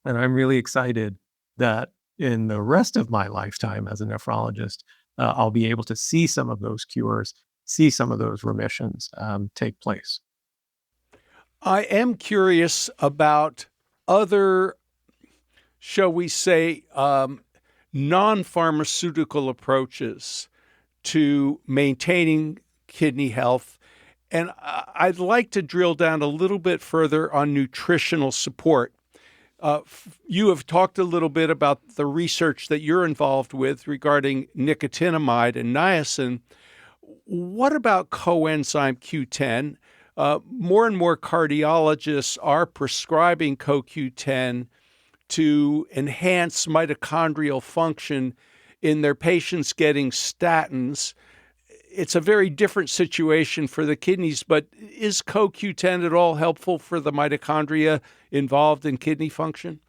And I'm really excited that in the rest of my lifetime as a nephrologist, I'll be able to see some of those cures, see some of those remissions take place. I am curious about other, shall we say, non pharmaceutical approaches to maintaining kidney health. And I'd like to drill down a little bit further on nutritional support. You have talked a little bit about the research that you're involved with regarding nicotinamide and niacin. What about coenzyme Q10? More and more cardiologists are prescribing CoQ10 to enhance mitochondrial function in their patients getting statins. It's a very different situation for the kidneys, but is CoQ10 at all helpful for the mitochondria involved in kidney function?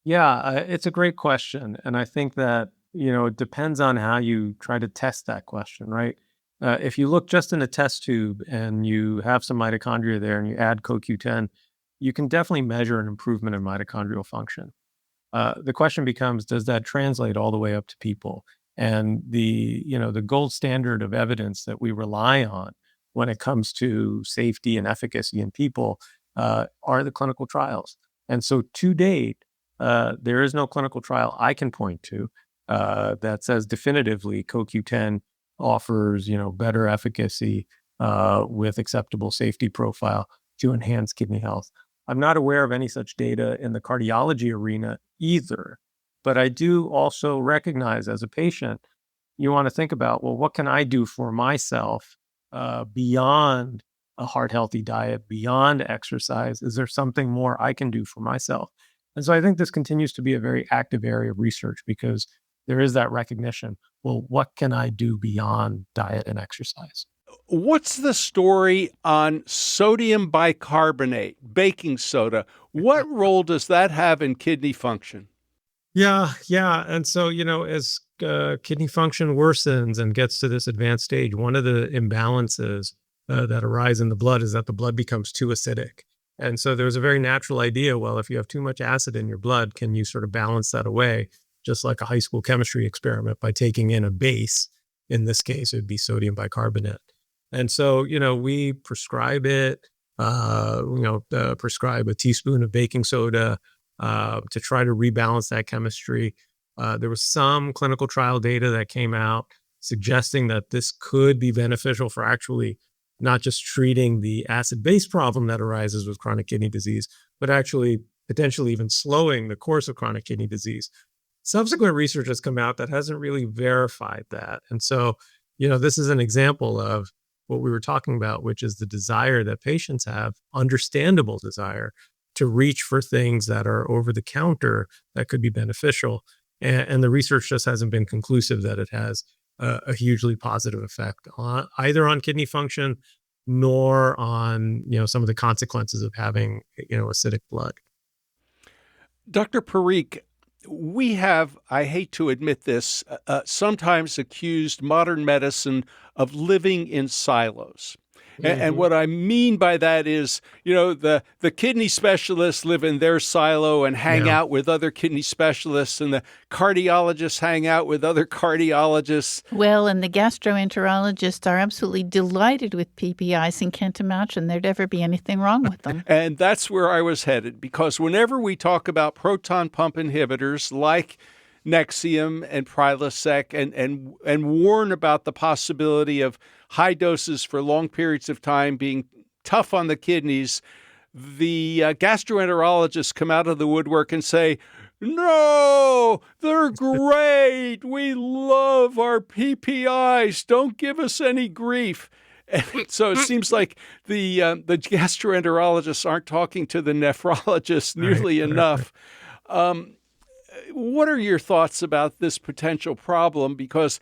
Yeah, it's a great question. And I think that, it depends on how you try to test that question, right? If you look just in a test tube and you have some mitochondria there and you add CoQ10, you can definitely measure an improvement in mitochondrial function. The question becomes, does that translate all the way up to people? And the gold standard of evidence that we rely on when it comes to safety and efficacy in people are the clinical trials. And so to date, there is no clinical trial I can point to that says definitively CoQ10 offers, better efficacy with acceptable safety profile to enhance kidney health. I'm not aware of any such data in the cardiology arena either. But I do also recognize as a patient, you want to think about, well, what can I do for myself beyond a heart healthy diet, beyond exercise? Is there something more I can do for myself? And so I think this continues to be a very active area of research because there is that recognition. Well, what can I do beyond diet and exercise? What's the story on sodium bicarbonate, baking soda? What role does that have in kidney function? Yeah, yeah. And so, as kidney function worsens and gets to this advanced stage, one of the imbalances that arise in the blood is that the blood becomes too acidic. And so there was a very natural idea, well, if you have too much acid in your blood, can you sort of balance that away, just like a high school chemistry experiment by taking in a base? In this case, it would be sodium bicarbonate. And so, we prescribe it, prescribe a teaspoon of baking soda to try to rebalance that chemistry. There was some clinical trial data that came out suggesting that this could be beneficial for actually not just treating the acid-base problem that arises with chronic kidney disease, but actually potentially even slowing the course of chronic kidney disease. Subsequent research has come out that hasn't really verified that. And so, this is an example of what we were talking about, which is the desire that patients have, understandable desire, to reach for things that are over the counter that could be beneficial. And the research just hasn't been conclusive that it has a hugely positive effect on either on kidney function nor on, some of the consequences of having, acidic blood. Dr. Parikh, we have, I hate to admit this, sometimes accused modern medicine of living in silos. And Mm-hmm. what I mean by that is, the kidney specialists live in their silo and hang Yeah. out with other kidney specialists, and the cardiologists hang out with other cardiologists. Well, and the gastroenterologists are absolutely delighted with PPIs and can't imagine there'd ever be anything wrong with them. And that's where I was headed, because whenever we talk about proton pump inhibitors like Nexium and Prilosec and warn about the possibility of high doses for long periods of time being tough on the kidneys, the gastroenterologists come out of the woodwork and say, no, they're great. We love our PPIs. Don't give us any grief. And so it seems like the gastroenterologists aren't talking to the nephrologists Right. nearly enough. Um, what are your thoughts about this potential problem? Because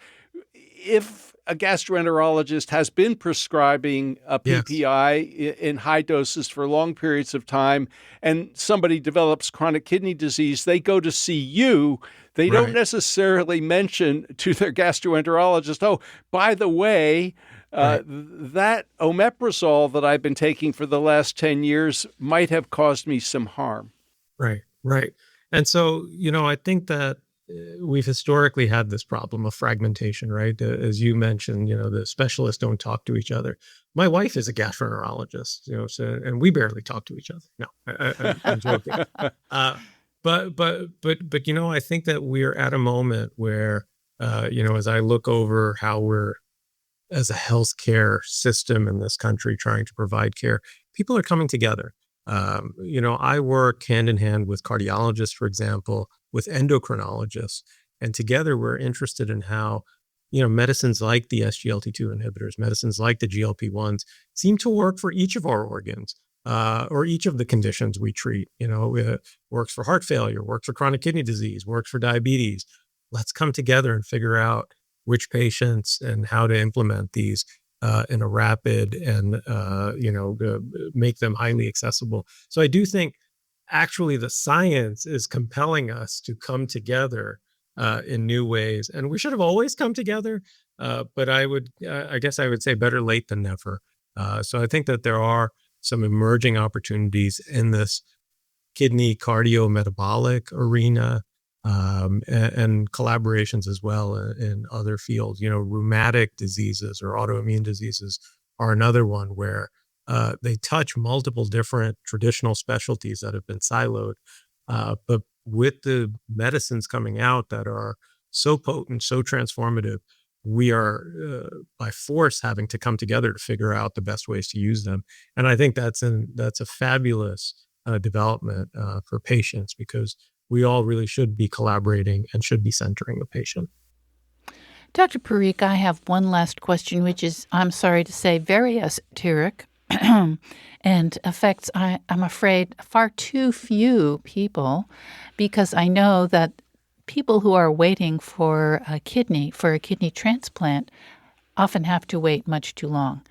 if a gastroenterologist has been prescribing a Yes. PPI in high doses for long periods of time, and somebody develops chronic kidney disease, they go to see you. They don't Right. necessarily mention to their gastroenterologist, oh, by the way, Right. that omeprazole that I've been taking for the last 10 years might have caused me some harm. Right. Right. And so, I think that we've historically had this problem of fragmentation, right? As you mentioned, the specialists don't talk to each other. My wife is a gastroenterologist, and we barely talk to each other. No, I'm joking. Uh, but, I think that we're at a moment where, as I look over how we're as a healthcare system in this country trying to provide care, people are coming together. I work hand in hand with cardiologists, for example, with endocrinologists, and together we're interested in how, medicines like the SGLT2 inhibitors, medicines like the GLP-1s seem to work for each of our organs, or each of the conditions we treat. It works for heart failure, works for chronic kidney disease, works for diabetes. Let's come together and figure out which patients and how to implement these in a rapid and, make them highly accessible. So I do think actually the science is compelling us to come together in new ways. And we should have always come together. But I guess I would say better late than never. So I think that there are some emerging opportunities in this kidney cardiometabolic arena, and collaborations as well in other fields. Rheumatic diseases or autoimmune diseases are another one where they touch multiple different traditional specialties that have been siloed. But with the medicines coming out that are so potent, so transformative, we are by force having to come together to figure out the best ways to use them. And I think that's a fabulous development for patients, because we all really should be collaborating and should be centering the patient. Dr. Parikh, I have one last question, which is, I'm sorry to say, very esoteric and affects, I'm afraid, far too few people, because I know that people who are waiting for a kidney transplant often have to wait much too long.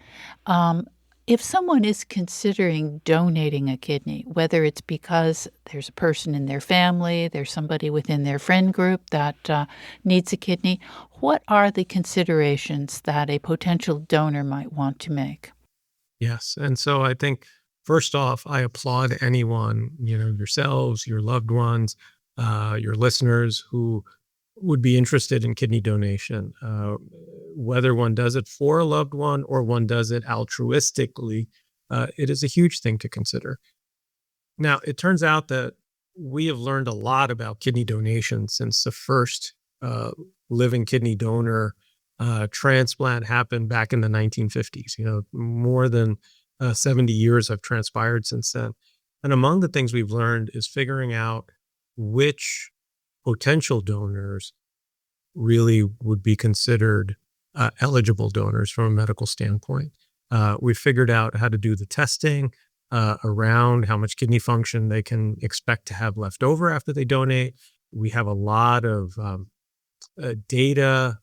If someone is considering donating a kidney, whether it's because there's a person in their family, there's somebody within their friend group that needs a kidney, what are the considerations that a potential donor might want to make? Yes. And so I think, first off, I applaud anyone, yourselves, your loved ones, your listeners who would be interested in kidney donation, whether one does it for a loved one or one does it altruistically. It is a huge thing to consider. Now, it turns out that we have learned a lot about kidney donation since the first living kidney donor transplant happened back in the 1950s. More than 70 years have transpired since then. And among the things we've learned is figuring out which potential donors really would be considered eligible donors from a medical standpoint. We figured out how to do the testing around how much kidney function they can expect to have left over after they donate. We have a lot of data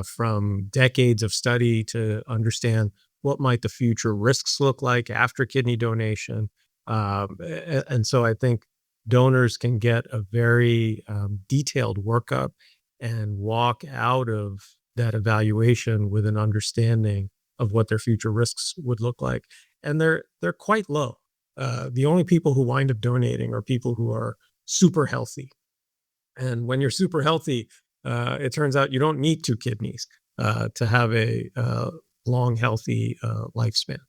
from decades of study to understand what might the future risks look like after kidney donation. And so I think donors can get a very detailed workup and walk out of that evaluation with an understanding of what their future risks would look like. And they're quite low. The only people who wind up donating are people who are super healthy. And when you're super healthy, it turns out you don't need two kidneys to have a long, healthy lifespan.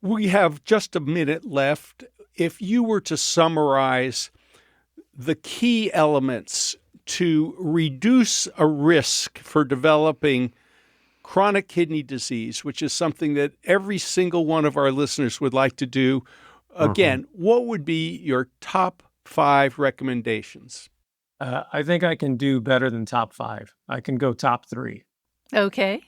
We have just a minute left. If you were to summarize the key elements to reduce a risk for developing chronic kidney disease, which is something that every single one of our listeners would like to do, again, what would be your top 5 recommendations? I think I can do better than top 5. I can go top 3. Okay.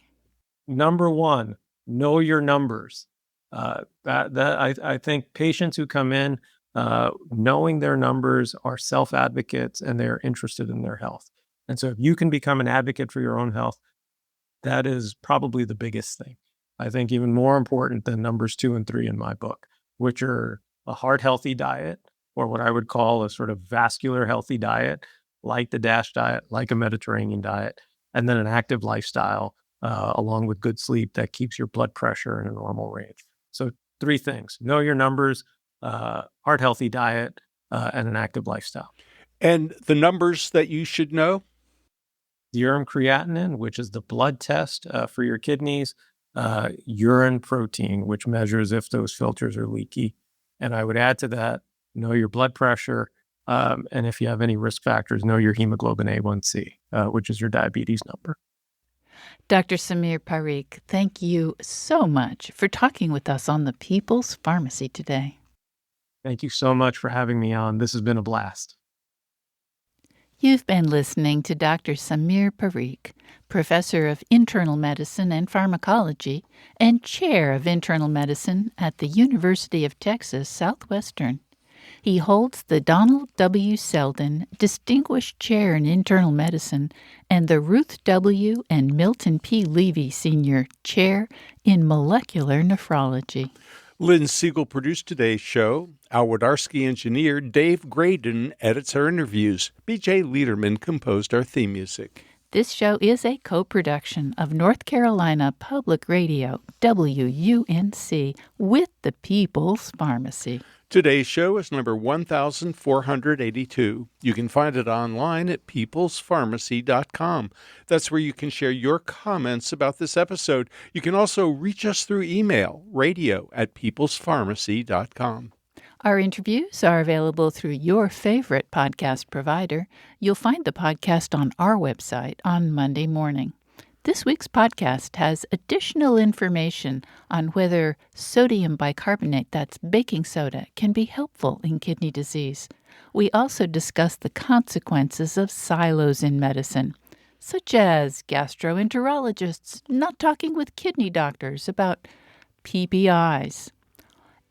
Number 1, know your numbers. I think patients who come in knowing their numbers are self-advocates and they're interested in their health. And so if you can become an advocate for your own health, that is probably the biggest thing. I think even more important than numbers 2 and 3 in my book, which are a heart healthy diet, or what I would call a sort of vascular healthy diet, like the DASH diet, like a Mediterranean diet, and then an active lifestyle along with good sleep that keeps your blood pressure in a normal range. So 3 things: know your numbers, heart healthy diet, and an active lifestyle. And the numbers that you should know? Serum creatinine, which is the blood test for your kidneys, urine protein, which measures if those filters are leaky. And I would add to that, know your blood pressure. And if you have any risk factors, know your hemoglobin A1C, which is your diabetes number. Dr. Samir Parikh, thank you so much for talking with us on the People's Pharmacy today. Thank you so much for having me on. This has been a blast. You've been listening to Dr. Samir Parikh, Professor of Internal Medicine and Pharmacology and Chair of Internal Medicine at the University of Texas Southwestern. He holds the Donald W. Selden Distinguished Chair in Internal Medicine and the Ruth W. and Milton P. Levy Senior Chair in Molecular Nephrology. Lynn Siegel produced today's show. Al Wodarski engineered. Dave Graydon edits our interviews. B.J. Liederman composed our theme music. This show is a co-production of North Carolina Public Radio, WUNC, with the People's Pharmacy. Today's show is number 1482. You can find it online at peoplespharmacy.com. That's where you can share your comments about this episode. You can also reach us through email, radio@peoplespharmacy.com. Our interviews are available through your favorite podcast provider. You'll find the podcast on our website on Monday morning. This week's podcast has additional information on whether sodium bicarbonate, that's baking soda, can be helpful in kidney disease. We also discuss the consequences of silos in medicine, such as gastroenterologists not talking with kidney doctors about PPIs.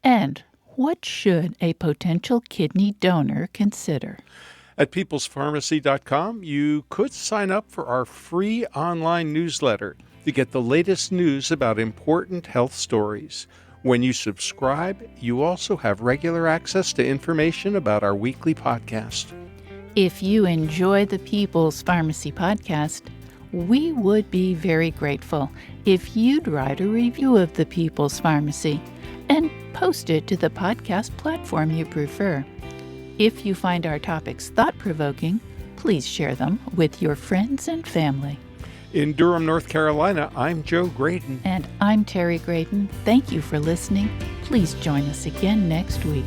And what should a potential kidney donor consider? At peoplespharmacy.com, you could sign up for our free online newsletter to get the latest news about important health stories. When you subscribe, you also have regular access to information about our weekly podcast. If you enjoy the People's Pharmacy podcast, we would be very grateful if you'd write a review of the People's Pharmacy and post it to the podcast platform you prefer. If you find our topics thought-provoking, please share them with your friends and family. In Durham, North Carolina, I'm Joe Graydon. And I'm Terry Graydon. Thank you for listening. Please join us again next week.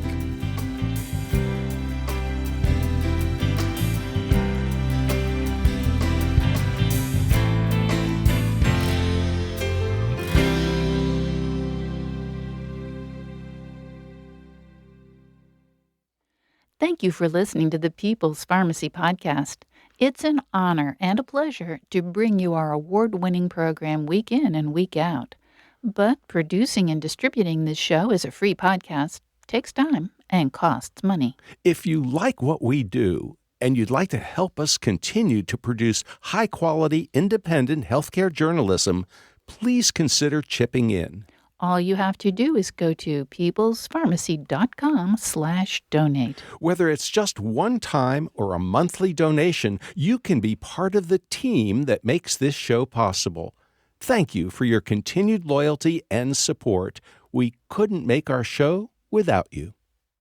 Thank you for listening to the People's Pharmacy Podcast. It's an honor and a pleasure to bring you our award-winning program week in and week out. But producing and distributing this show as a free podcast takes time and costs money. If you like what we do and you'd like to help us continue to produce high-quality, independent healthcare journalism, please consider chipping in. All you have to do is go to peoplespharmacy.com/donate. Whether it's just one time or a monthly donation, you can be part of the team that makes this show possible. Thank you for your continued loyalty and support. We couldn't make our show without you.